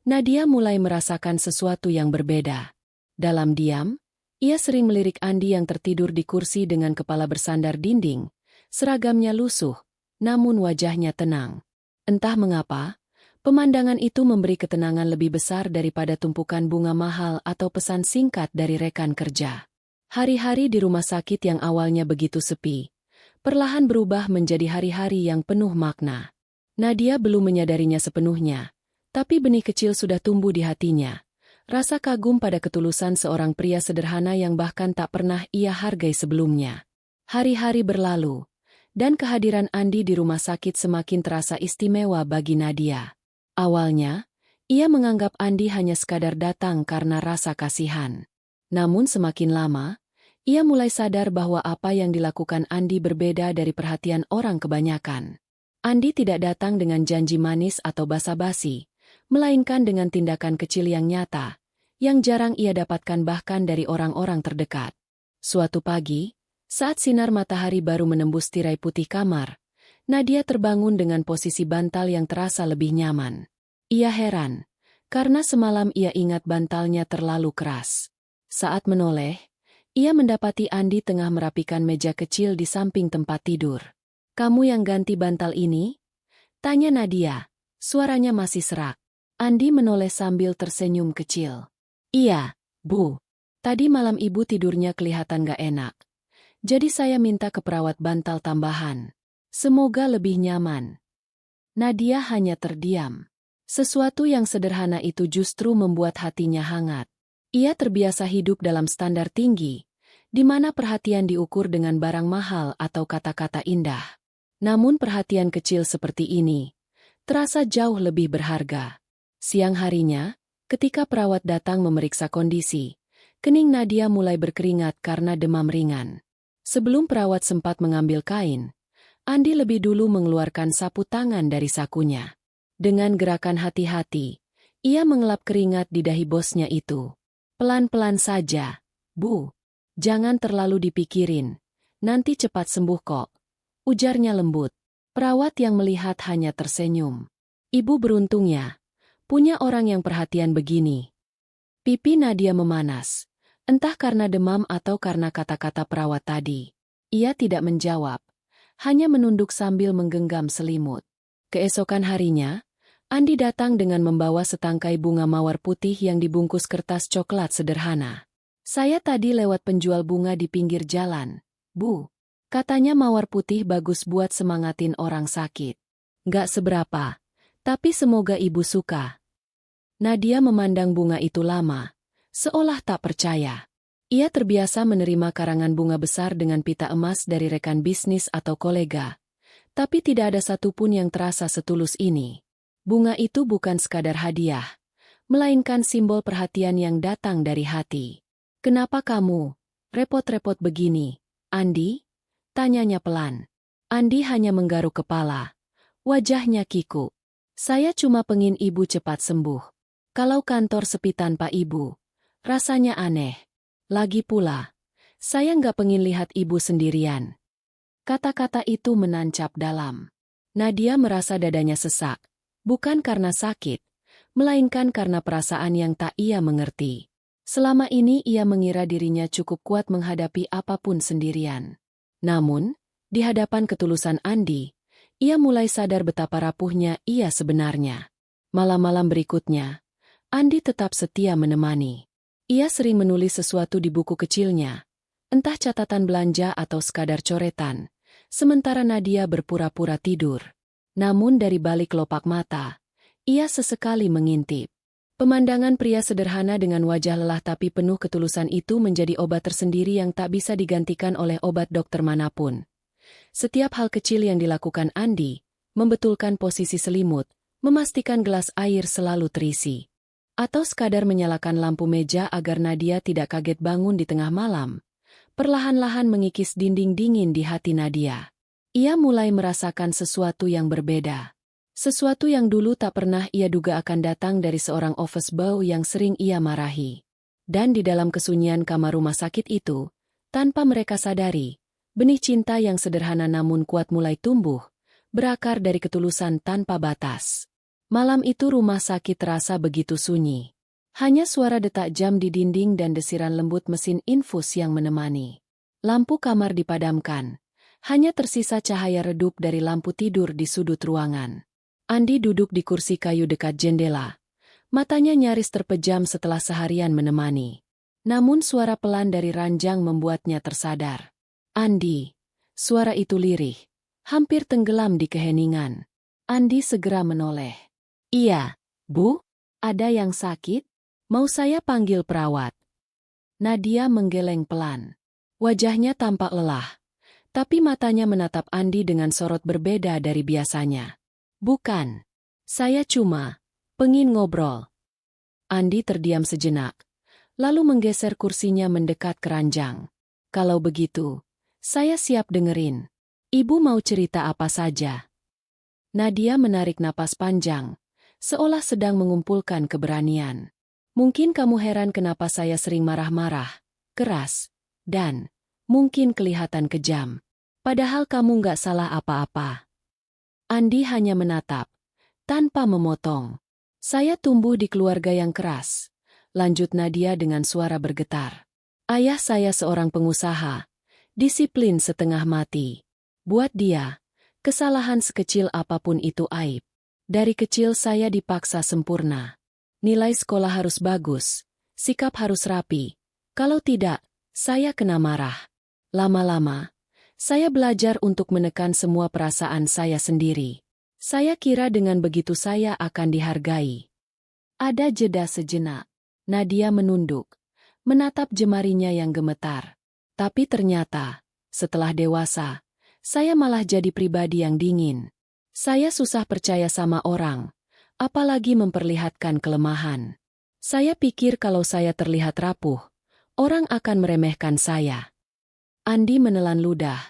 A: Nadia mulai merasakan sesuatu yang berbeda. Dalam diam, ia sering melirik Andi yang tertidur di kursi dengan kepala bersandar dinding. Seragamnya lusuh, namun wajahnya tenang. Entah mengapa, pemandangan itu memberi ketenangan lebih besar daripada tumpukan bunga mahal atau pesan singkat dari rekan kerja. Hari-hari di rumah sakit yang awalnya begitu sepi, perlahan berubah menjadi hari-hari yang penuh makna. Nadia belum menyadarinya sepenuhnya, tapi benih kecil sudah tumbuh di hatinya. Rasa kagum pada ketulusan seorang pria sederhana yang bahkan tak pernah ia hargai sebelumnya. Hari-hari berlalu, dan kehadiran Andi di rumah sakit semakin terasa istimewa bagi Nadia. Awalnya, ia menganggap Andi hanya sekadar datang karena rasa kasihan. Namun semakin lama, ia mulai sadar bahwa apa yang dilakukan Andi berbeda dari perhatian orang kebanyakan. Andi tidak datang dengan janji manis atau basa-basi, melainkan dengan tindakan kecil yang nyata, yang jarang ia dapatkan bahkan dari orang-orang terdekat. Suatu pagi, saat sinar matahari baru menembus tirai putih kamar, Nadia terbangun dengan posisi bantal yang terasa lebih nyaman. Ia heran, karena semalam ia ingat bantalnya terlalu keras. Saat menoleh, ia mendapati Andi tengah merapikan meja kecil di samping tempat tidur. "Kamu yang ganti bantal ini?" tanya Nadia. Suaranya masih serak. Andi menoleh sambil tersenyum kecil. "Iya, Bu. Tadi malam ibu tidurnya kelihatan gak enak. Jadi saya minta ke perawat bantal tambahan. Semoga lebih nyaman." Nadia hanya terdiam. Sesuatu yang sederhana itu justru membuat hatinya hangat. Ia terbiasa hidup dalam standar tinggi, di mana perhatian diukur dengan barang mahal atau kata-kata indah. Namun perhatian kecil seperti ini terasa jauh lebih berharga. Siang harinya, ketika perawat datang memeriksa kondisi, kening Nadia mulai berkeringat karena demam ringan. Sebelum perawat sempat mengambil kain, Andi lebih dulu mengeluarkan sapu tangan dari sakunya. Dengan gerakan hati-hati, ia mengelap keringat di dahi bosnya itu. "Pelan-pelan saja, Bu. Jangan terlalu dipikirin. Nanti cepat sembuh kok," ujarnya lembut. Perawat yang melihat hanya tersenyum. Ibu beruntung ya, punya orang yang perhatian begini. Pipi Nadia memanas, entah karena demam atau karena kata-kata perawat tadi. Ia tidak menjawab, hanya menunduk sambil menggenggam selimut. Keesokan harinya, Andi datang dengan membawa setangkai bunga mawar putih yang dibungkus kertas coklat sederhana. "Saya tadi lewat penjual bunga di pinggir jalan, Bu. Katanya mawar putih bagus buat semangatin orang sakit. Nggak seberapa, tapi semoga ibu suka." Nadia memandang bunga itu lama, seolah tak percaya. Ia terbiasa menerima karangan bunga besar dengan pita emas dari rekan bisnis atau kolega. Tapi tidak ada satupun yang terasa setulus ini. Bunga itu bukan sekadar hadiah, melainkan simbol perhatian yang datang dari hati. "Kenapa kamu repot-repot begini, Andi?" tanyanya pelan. Andi hanya menggaruk kepala. Wajahnya kikuk. "Saya cuma pengin ibu cepat sembuh. Kalau kantor sepi tanpa ibu, rasanya aneh. Lagi pula, saya nggak pengin lihat ibu sendirian." Kata-kata itu menancap dalam. Nadia merasa dadanya sesak. Bukan karena sakit, melainkan karena perasaan yang tak ia mengerti. Selama ini ia mengira dirinya cukup kuat menghadapi apapun sendirian. Namun, di hadapan ketulusan Andi, ia mulai sadar betapa rapuhnya ia sebenarnya. Malam-malam berikutnya, Andi tetap setia menemani. Ia sering menulis sesuatu di buku kecilnya, entah catatan belanja atau sekadar coretan, sementara Nadia berpura-pura tidur. Namun dari balik kelopak mata, ia sesekali mengintip. Pemandangan pria sederhana dengan wajah lelah tapi penuh ketulusan itu menjadi obat tersendiri yang tak bisa digantikan oleh obat dokter manapun. Setiap hal kecil yang dilakukan Andi, membetulkan posisi selimut, memastikan gelas air selalu terisi, atau sekadar menyalakan lampu meja agar Nadia tidak kaget bangun di tengah malam, perlahan-lahan mengikis dinding dingin di hati Nadia. Ia mulai merasakan sesuatu yang berbeda. Sesuatu yang dulu tak pernah ia duga akan datang dari seorang office boy yang sering ia marahi. Dan di dalam kesunyian kamar rumah sakit itu, tanpa mereka sadari, benih cinta yang sederhana namun kuat mulai tumbuh, berakar dari ketulusan tanpa batas. Malam itu rumah sakit terasa begitu sunyi. Hanya suara detak jam di dinding dan desiran lembut mesin infus yang menemani. Lampu kamar dipadamkan. Hanya tersisa cahaya redup dari lampu tidur di sudut ruangan. Andi duduk di kursi kayu dekat jendela. Matanya nyaris terpejam setelah seharian menemani. Namun suara pelan dari ranjang membuatnya tersadar. "Andi." Suara itu lirih, hampir tenggelam di keheningan. Andi segera menoleh. "Iya, Bu? Ada yang sakit? Mau saya panggil perawat?" Nadia menggeleng pelan. Wajahnya tampak lelah. Tapi matanya menatap Andi dengan sorot berbeda dari biasanya. "Bukan. Saya cuma pengin ngobrol." Andi terdiam sejenak, lalu menggeser kursinya mendekat ke ranjang. "Kalau begitu, saya siap dengerin. Ibu mau cerita apa saja?" Nadia menarik napas panjang, seolah sedang mengumpulkan keberanian. "Mungkin kamu heran kenapa saya sering marah-marah, keras, dan mungkin kelihatan kejam. Padahal kamu nggak salah apa-apa." Andi hanya menatap, tanpa memotong. "Saya tumbuh di keluarga yang keras," lanjut Nadia dengan suara bergetar. "Ayah saya seorang pengusaha, disiplin setengah mati. Buat dia, kesalahan sekecil apapun itu aib. Dari kecil saya dipaksa sempurna. Nilai sekolah harus bagus, sikap harus rapi. Kalau tidak, saya kena marah. Lama-lama, saya belajar untuk menekan semua perasaan saya sendiri. Saya kira dengan begitu saya akan dihargai." Ada jeda sejenak. Nadia menunduk, menatap jemarinya yang gemetar. "Tapi ternyata, setelah dewasa, saya malah jadi pribadi yang dingin. Saya susah percaya sama orang, apalagi memperlihatkan kelemahan. Saya pikir kalau saya terlihat rapuh, orang akan meremehkan saya." Andi menelan ludah.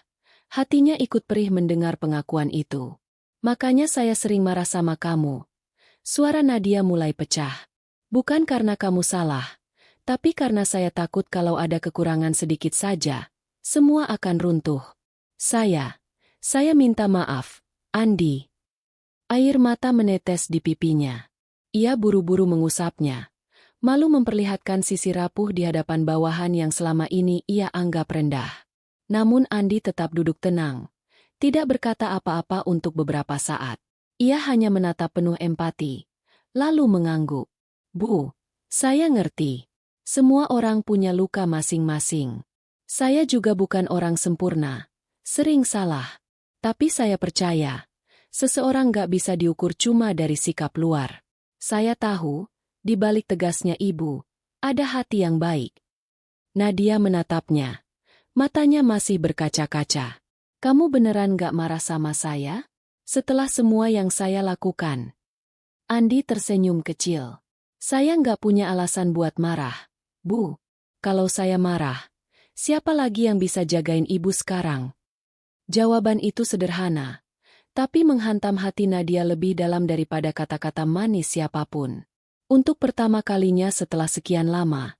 A: Hatinya ikut perih mendengar pengakuan itu. "Makanya saya sering marah sama kamu." Suara Nadia mulai pecah. "Bukan karena kamu salah, tapi karena saya takut kalau ada kekurangan sedikit saja, semua akan runtuh. Saya minta maaf, Andi." Air mata menetes di pipinya. Ia buru-buru mengusapnya, malu memperlihatkan sisi rapuh di hadapan bawahan yang selama ini ia anggap rendah. Namun Andi tetap duduk tenang, tidak berkata apa-apa untuk beberapa saat. Ia hanya menatap penuh empati, lalu mengangguk. "Bu, saya ngerti. Semua orang punya luka masing-masing. Saya juga bukan orang sempurna, sering salah. Tapi saya percaya, seseorang gak bisa diukur cuma dari sikap luar. Saya tahu, di balik tegasnya ibu, ada hati yang baik." Nadia menatapnya. Matanya masih berkaca-kaca. Kamu beneran gak marah sama saya? Setelah semua yang saya lakukan. Andi tersenyum kecil. Saya nggak punya alasan buat marah, Bu. Kalau saya marah, siapa lagi yang bisa jagain ibu sekarang? Jawaban itu sederhana, tapi menghantam hati Nadia lebih dalam daripada kata-kata manis siapapun. Untuk pertama kalinya setelah sekian lama,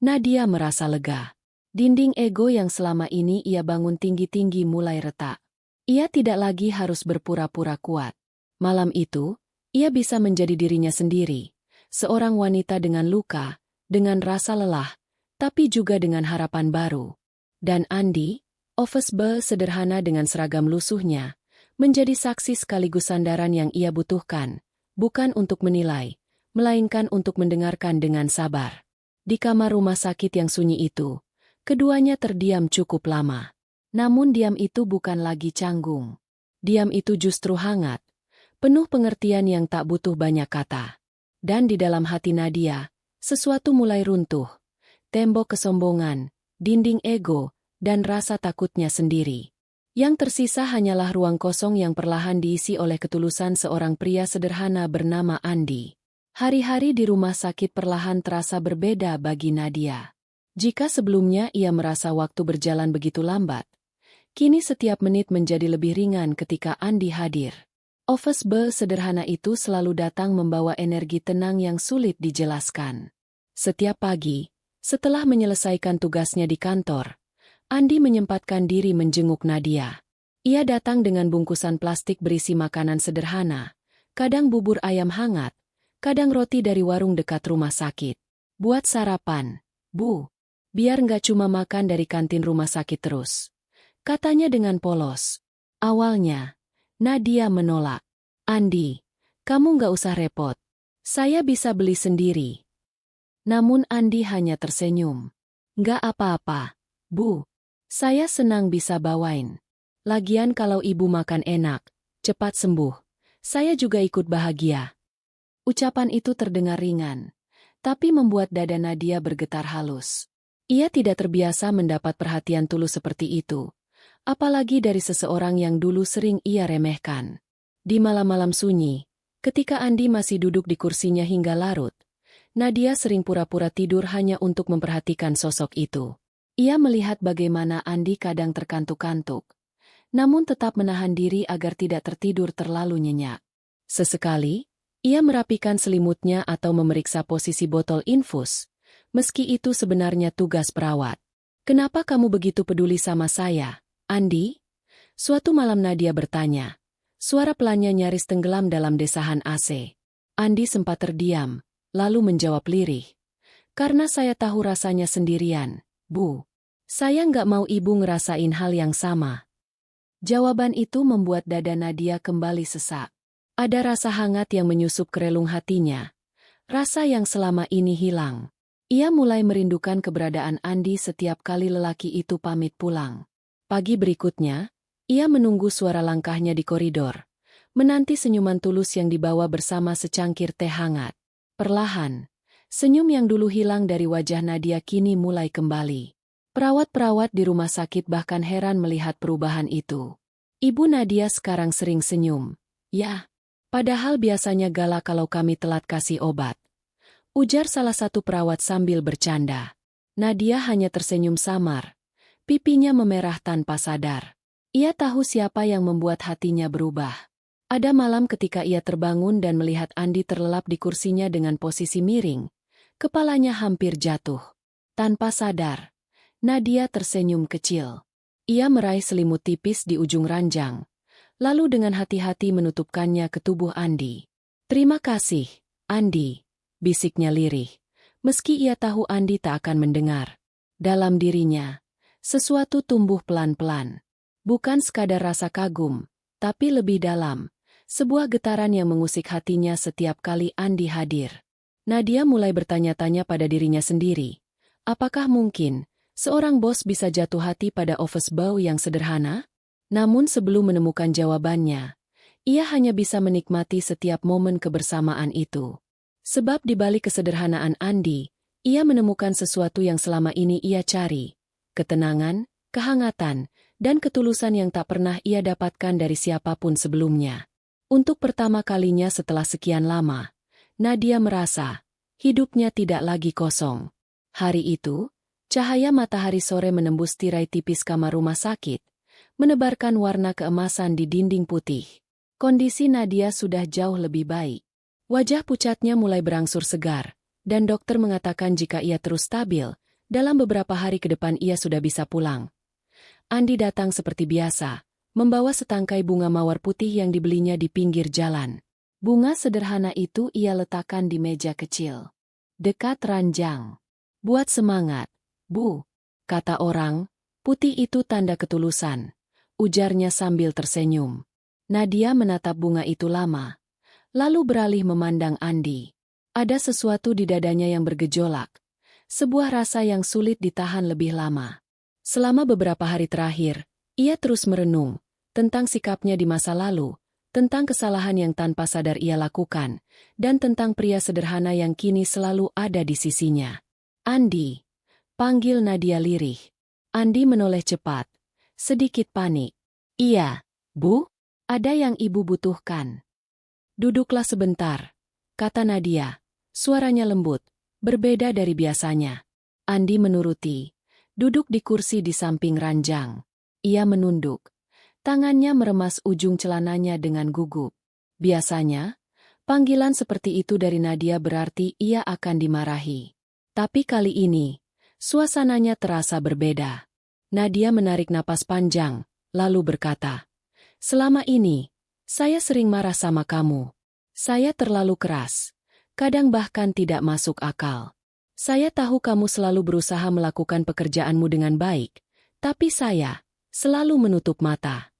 A: Nadia merasa lega. Dinding ego yang selama ini ia bangun tinggi-tinggi mulai retak. Ia tidak lagi harus berpura-pura kuat. Malam itu, ia bisa menjadi dirinya sendiri, seorang wanita dengan luka, dengan rasa lelah, tapi juga dengan harapan baru. Dan Andi, office boy sederhana dengan seragam lusuhnya, menjadi saksi sekaligus sandaran yang ia butuhkan, bukan untuk menilai, melainkan untuk mendengarkan dengan sabar. Di kamar rumah sakit yang sunyi itu, keduanya terdiam cukup lama. Namun diam itu bukan lagi canggung. Diam itu justru hangat, penuh pengertian yang tak butuh banyak kata. Dan di dalam hati Nadia, sesuatu mulai runtuh. Tembok kesombongan, dinding ego, dan rasa takutnya sendiri. Yang tersisa hanyalah ruang kosong yang perlahan diisi oleh ketulusan seorang pria sederhana bernama Andi. Hari-hari di rumah sakit perlahan terasa berbeda bagi Nadia. Jika sebelumnya ia merasa waktu berjalan begitu lambat, kini setiap menit menjadi lebih ringan ketika Andi hadir. Office boy sederhana itu selalu datang membawa energi tenang yang sulit dijelaskan. Setiap pagi, setelah menyelesaikan tugasnya di kantor, Andi menyempatkan diri menjenguk Nadia. Ia datang dengan bungkusan plastik berisi makanan sederhana, kadang bubur ayam hangat, kadang roti dari warung dekat rumah sakit. Buat sarapan, Bu. Biar nggak cuma makan dari kantin rumah sakit terus. Katanya dengan polos. Awalnya, Nadia menolak. Andi, kamu nggak usah repot. Saya bisa beli sendiri. Namun Andi hanya tersenyum. Nggak apa-apa, Bu. Saya senang bisa bawain. Lagian kalau ibu makan enak, cepat sembuh. Saya juga ikut bahagia. Ucapan itu terdengar ringan, tapi membuat dada Nadia bergetar halus. Ia tidak terbiasa mendapat perhatian tulus seperti itu. Apalagi dari seseorang yang dulu sering ia remehkan. Di malam-malam sunyi, ketika Andi masih duduk di kursinya hingga larut, Nadia sering pura-pura tidur hanya untuk memperhatikan sosok itu. Ia melihat bagaimana Andi kadang terkantuk-kantuk, namun tetap menahan diri agar tidak tertidur terlalu nyenyak. Sesekali, ia merapikan selimutnya atau memeriksa posisi botol infus, meski itu sebenarnya tugas perawat. Kenapa kamu begitu peduli sama saya, Andi? Suatu malam Nadia bertanya. Suara pelannya nyaris tenggelam dalam desahan AC. Andi sempat terdiam, lalu menjawab lirih. Karena saya tahu rasanya sendirian, Bu. Saya nggak mau ibu ngerasain hal yang sama. Jawaban itu membuat dada Nadia kembali sesak. Ada rasa hangat yang menyusup ke relung hatinya. Rasa yang selama ini hilang. Ia mulai merindukan keberadaan Andi setiap kali lelaki itu pamit pulang. Pagi berikutnya, ia menunggu suara langkahnya di koridor, menanti senyuman tulus yang dibawa bersama secangkir teh hangat. Perlahan, senyum yang dulu hilang dari wajah Nadia kini mulai kembali. Perawat-perawat di rumah sakit bahkan heran melihat perubahan itu. Ibu Nadia sekarang sering senyum. Ya, padahal biasanya galak kalau kami telat kasih obat. Ujar salah satu perawat sambil bercanda. Nadia hanya tersenyum samar. Pipinya memerah tanpa sadar. Ia tahu siapa yang membuat hatinya berubah. Ada malam ketika ia terbangun dan melihat Andi terlelap di kursinya dengan posisi miring. Kepalanya hampir jatuh. Tanpa sadar, Nadia tersenyum kecil. Ia meraih selimut tipis di ujung ranjang, lalu dengan hati-hati menutupkannya ke tubuh Andi. Terima kasih, Andi, bisiknya lirih. Meski ia tahu Andi tak akan mendengar. Dalam dirinya, sesuatu tumbuh pelan-pelan. Bukan sekadar rasa kagum, tapi lebih dalam. Sebuah getaran yang mengusik hatinya setiap kali Andi hadir. Nadia mulai bertanya-tanya pada dirinya sendiri. Apakah mungkin seorang bos bisa jatuh hati pada office boy yang sederhana? Namun sebelum menemukan jawabannya, ia hanya bisa menikmati setiap momen kebersamaan itu. Sebab di balik kesederhanaan Andi, ia menemukan sesuatu yang selama ini ia cari. Ketenangan, kehangatan, dan ketulusan yang tak pernah ia dapatkan dari siapapun sebelumnya. Untuk pertama kalinya setelah sekian lama, Nadia merasa hidupnya tidak lagi kosong. Hari itu, cahaya matahari sore menembus tirai tipis kamar rumah sakit, menebarkan warna keemasan di dinding putih. Kondisi Nadia sudah jauh lebih baik. Wajah pucatnya mulai berangsur segar, dan dokter mengatakan jika ia terus stabil, dalam beberapa hari ke depan ia sudah bisa pulang. Andi datang seperti biasa, membawa setangkai bunga mawar putih yang dibelinya di pinggir jalan. Bunga sederhana itu ia letakkan di meja kecil, dekat ranjang. "Buat semangat, Bu," kata orang, "putih itu tanda ketulusan," ujarnya sambil tersenyum. Nadia menatap bunga itu lama, lalu beralih memandang Andi. Ada sesuatu di dadanya yang bergejolak, sebuah rasa yang sulit ditahan lebih lama. Selama beberapa hari terakhir, ia terus merenung tentang sikapnya di masa lalu, tentang kesalahan yang tanpa sadar ia lakukan, dan tentang pria sederhana yang kini selalu ada di sisinya. "Andi," panggil Nadia lirih. Andi menoleh cepat, sedikit panik. "Iya, Bu? Ada yang Ibu butuhkan?" "Duduklah sebentar," kata Nadia. Suaranya lembut, berbeda dari biasanya. Andi menuruti, duduk di kursi di samping ranjang. Ia menunduk. Tangannya meremas ujung celananya dengan gugup. Biasanya, panggilan seperti itu dari Nadia berarti ia akan dimarahi. Tapi kali ini, suasananya terasa berbeda. Nadia menarik napas panjang, lalu berkata, "Selama ini, saya sering marah sama kamu. Saya terlalu keras. Kadang bahkan tidak masuk akal. Saya tahu kamu selalu berusaha melakukan pekerjaanmu dengan baik, tapi saya selalu menutup mata."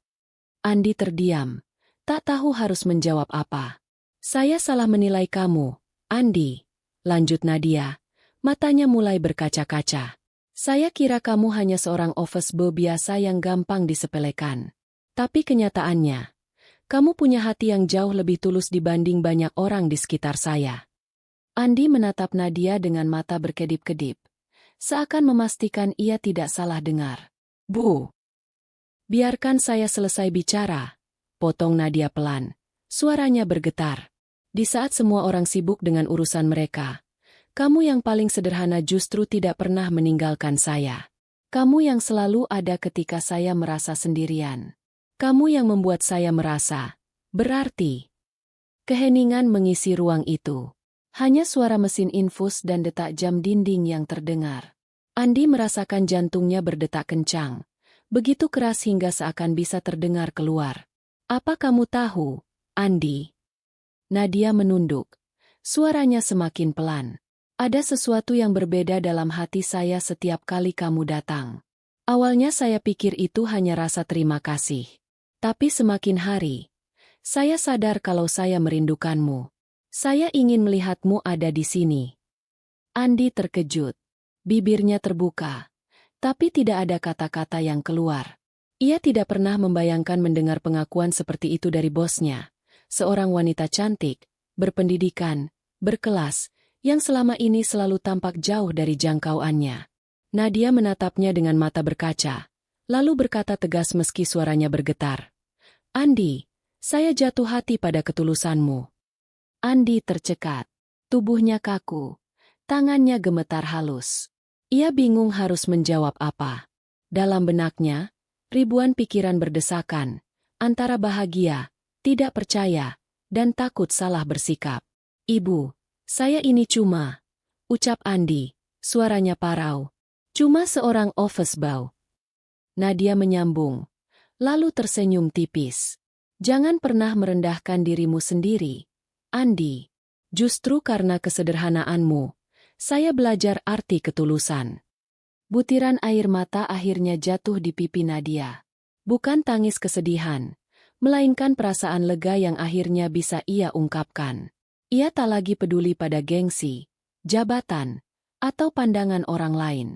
A: Andi terdiam, tak tahu harus menjawab apa. "Saya salah menilai kamu, Andi," lanjut Nadia. Matanya mulai berkaca-kaca. "Saya kira kamu hanya seorang office boy biasa yang gampang disepelekan. Tapi kenyataannya, kamu punya hati yang jauh lebih tulus dibanding banyak orang di sekitar saya." Andi menatap Nadia dengan mata berkedip-kedip, seakan memastikan ia tidak salah dengar. "Bu, biarkan saya selesai bicara," potong Nadia pelan. Suaranya bergetar. "Di saat semua orang sibuk dengan urusan mereka, kamu yang paling sederhana justru tidak pernah meninggalkan saya. Kamu yang selalu ada ketika saya merasa sendirian. Kamu yang membuat saya merasa berarti." Keheningan mengisi ruang itu. Hanya suara mesin infus dan detak jam dinding yang terdengar. Andi merasakan jantungnya berdetak kencang, begitu keras hingga seakan bisa terdengar keluar. "Apa kamu tahu, Andi?" Nadia menunduk. Suaranya semakin pelan. "Ada sesuatu yang berbeda dalam hati saya setiap kali kamu datang. Awalnya saya pikir itu hanya rasa terima kasih. Tapi semakin hari, saya sadar kalau saya merindukanmu. Saya ingin melihatmu ada di sini." Andi terkejut. Bibirnya terbuka, tapi tidak ada kata-kata yang keluar. Ia tidak pernah membayangkan mendengar pengakuan seperti itu dari bosnya, seorang wanita cantik, berpendidikan, berkelas, yang selama ini selalu tampak jauh dari jangkauannya. Nadia menatapnya dengan mata berkaca, lalu berkata tegas meski suaranya bergetar, "Andi, saya jatuh hati pada ketulusanmu." Andi tercekat, tubuhnya kaku, tangannya gemetar halus. Ia bingung harus menjawab apa. Dalam benaknya, ribuan pikiran berdesakan, antara bahagia, tidak percaya, dan takut salah bersikap. "Ibu, saya ini cuma," ucap Andi, suaranya parau, "cuma seorang office boy." Nadia menyambung, lalu tersenyum tipis. "Jangan pernah merendahkan dirimu sendiri, Andi. Justru karena kesederhanaanmu, saya belajar arti ketulusan." Butiran air mata akhirnya jatuh di pipi Nadia. Bukan tangis kesedihan, melainkan perasaan lega yang akhirnya bisa ia ungkapkan. Ia tak lagi peduli pada gengsi, jabatan, atau pandangan orang lain.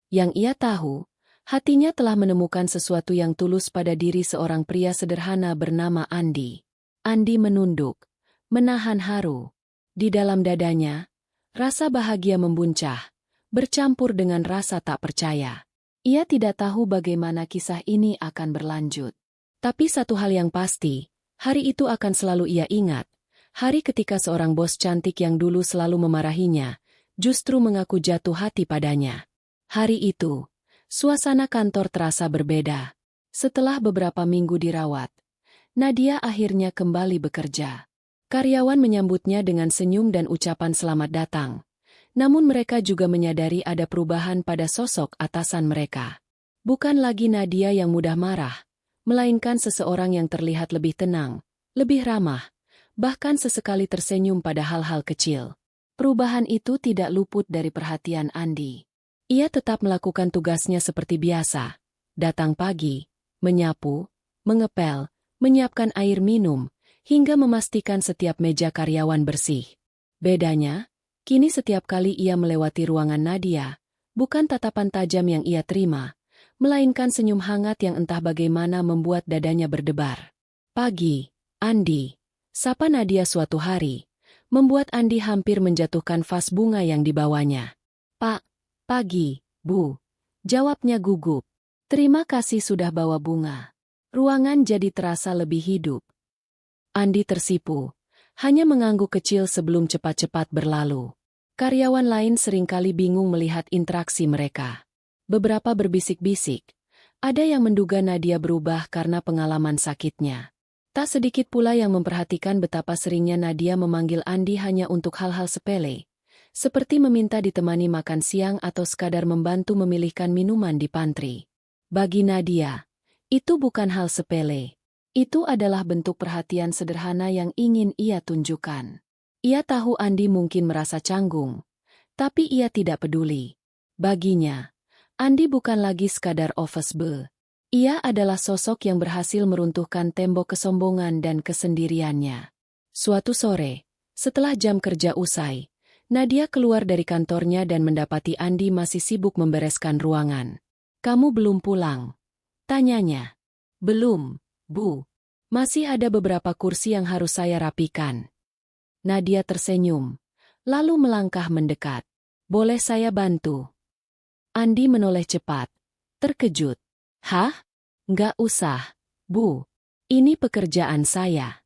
A: Yang ia tahu, hatinya telah menemukan sesuatu yang tulus pada diri seorang pria sederhana bernama Andi. Andi menunduk, menahan haru. Di dalam dadanya, rasa bahagia membuncah, bercampur dengan rasa tak percaya. Ia tidak tahu bagaimana kisah ini akan berlanjut. Tapi satu hal yang pasti, hari itu akan selalu ia ingat. Hari ketika seorang bos cantik yang dulu selalu memarahinya, justru mengaku jatuh hati padanya. Hari itu, suasana kantor terasa berbeda. Setelah beberapa minggu dirawat, Nadia akhirnya kembali bekerja. Karyawan menyambutnya dengan senyum dan ucapan selamat datang. Namun mereka juga menyadari ada perubahan pada sosok atasan mereka. Bukan lagi Nadia yang mudah marah, melainkan seseorang yang terlihat lebih tenang, lebih ramah, bahkan sesekali tersenyum pada hal-hal kecil. Perubahan itu tidak luput dari perhatian Andi. Ia tetap melakukan tugasnya seperti biasa, datang pagi, menyapu, mengepel, menyiapkan air minum, hingga memastikan setiap meja karyawan bersih. Bedanya, kini setiap kali ia melewati ruangan Nadia, bukan tatapan tajam yang ia terima, melainkan senyum hangat yang entah bagaimana membuat dadanya berdebar. Pagi, Andi, sapa Nadia suatu hari, membuat Andi hampir menjatuhkan vas bunga yang dibawanya. Pak, pagi, Bu, jawabnya gugup. Terima kasih sudah bawa bunga. Ruangan jadi terasa lebih hidup. Andi tersipu, hanya mengangguk kecil sebelum cepat-cepat berlalu. Karyawan lain seringkali bingung melihat interaksi mereka. Beberapa berbisik-bisik. Ada yang menduga Nadia berubah karena pengalaman sakitnya. Tak sedikit pula yang memperhatikan betapa seringnya Nadia memanggil Andi hanya untuk hal-hal sepele, seperti meminta ditemani makan siang atau sekadar membantu memilihkan minuman di pantry. Bagi Nadia, itu bukan hal sepele. Itu adalah bentuk perhatian sederhana yang ingin ia tunjukkan. Ia tahu Andi mungkin merasa canggung, tapi ia tidak peduli. Baginya, Andi bukan lagi sekadar office boy. Ia adalah sosok yang berhasil meruntuhkan tembok kesombongan dan kesendiriannya. Suatu sore, setelah jam kerja usai, Nadia keluar dari kantornya dan mendapati Andi masih sibuk membereskan ruangan. "Kamu belum pulang?" tanyanya. "Belum, Bu. Masih ada beberapa kursi yang harus saya rapikan." Nadia tersenyum, lalu melangkah mendekat. "Boleh saya bantu?" Andi menoleh cepat, terkejut. "Hah? Nggak usah, Bu. Ini pekerjaan saya."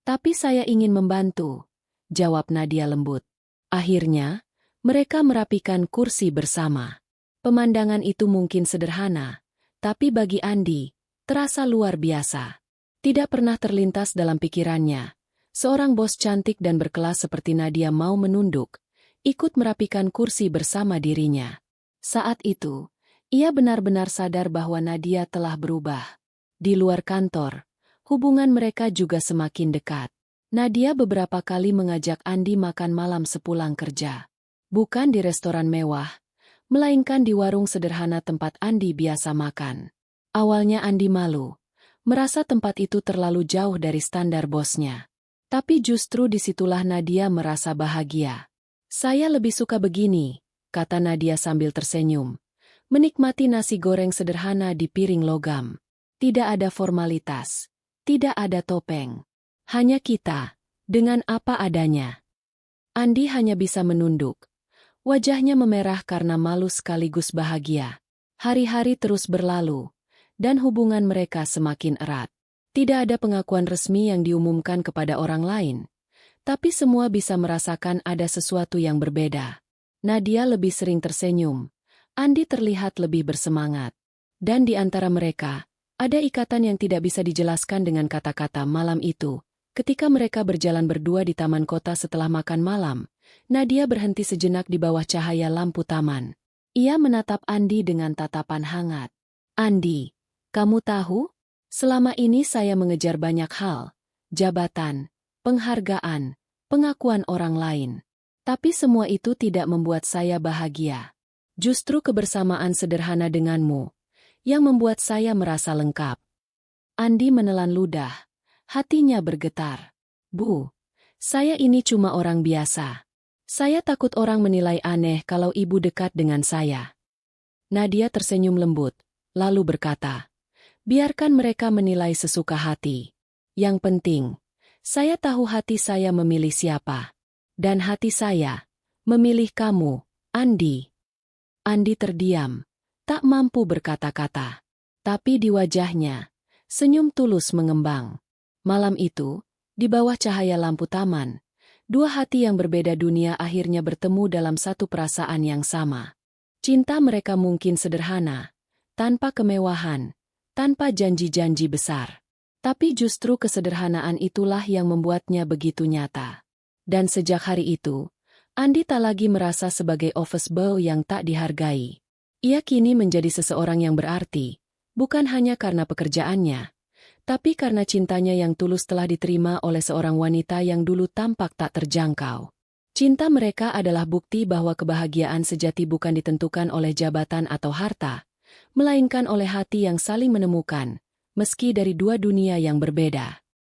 A: "Tapi saya ingin membantu," jawab Nadia lembut. Akhirnya, mereka merapikan kursi bersama. Pemandangan itu mungkin sederhana, tapi bagi Andi, terasa luar biasa. Tidak pernah terlintas dalam pikirannya, seorang bos cantik dan berkelas seperti Nadia mau menunduk, ikut merapikan kursi bersama dirinya. Saat itu, ia benar-benar sadar bahwa Nadia telah berubah. Di luar kantor, hubungan mereka juga semakin dekat. Nadia beberapa kali mengajak Andi makan malam sepulang kerja. Bukan di restoran mewah, melainkan di warung sederhana tempat Andi biasa makan. Awalnya Andi malu, merasa tempat itu terlalu jauh dari standar bosnya. Tapi justru disitulah Nadia merasa bahagia. "Saya lebih suka begini," kata Nadia sambil tersenyum, menikmati nasi goreng sederhana di piring logam. Tidak ada formalitas, tidak ada topeng. Hanya kita, dengan apa adanya. Andi hanya bisa menunduk. Wajahnya memerah karena malu sekaligus bahagia. Hari-hari terus berlalu, dan hubungan mereka semakin erat. Tidak ada pengakuan resmi yang diumumkan kepada orang lain, tapi semua bisa merasakan ada sesuatu yang berbeda. Nadia lebih sering tersenyum, Andi terlihat lebih bersemangat. Dan di antara mereka, ada ikatan yang tidak bisa dijelaskan dengan kata-kata. Malam itu, ketika mereka berjalan berdua di taman kota setelah makan malam, Nadia berhenti sejenak di bawah cahaya lampu taman. Ia menatap Andi dengan tatapan hangat. "Andi, kamu tahu? Selama ini saya mengejar banyak hal, jabatan, penghargaan, pengakuan orang lain. Tapi semua itu tidak membuat saya bahagia. Justru kebersamaan sederhana denganmu, yang membuat saya merasa lengkap." Andi menelan ludah. Hatinya bergetar. "Bu, saya ini cuma orang biasa. Saya takut orang menilai aneh kalau ibu dekat dengan saya." Nadia tersenyum lembut, lalu berkata, "Biarkan mereka menilai sesuka hati. Yang penting, saya tahu hati saya memilih siapa. Dan hati saya memilih kamu, Andi." Andi terdiam, tak mampu berkata-kata. Tapi di wajahnya, senyum tulus mengembang. Malam itu, di bawah cahaya lampu taman, dua hati yang berbeda dunia akhirnya bertemu dalam satu perasaan yang sama. Cinta mereka mungkin sederhana, tanpa kemewahan, tanpa janji-janji besar. Tapi justru kesederhanaan itulah yang membuatnya begitu nyata. Dan sejak hari itu, Andi tak lagi merasa sebagai office boy yang tak dihargai. Ia kini menjadi seseorang yang berarti, bukan hanya karena pekerjaannya, tapi karena cintanya yang tulus telah diterima oleh seorang wanita yang dulu tampak tak terjangkau. Cinta mereka adalah bukti bahwa kebahagiaan sejati bukan ditentukan oleh jabatan atau harta, melainkan oleh hati yang saling menemukan, meski dari dua dunia yang berbeda.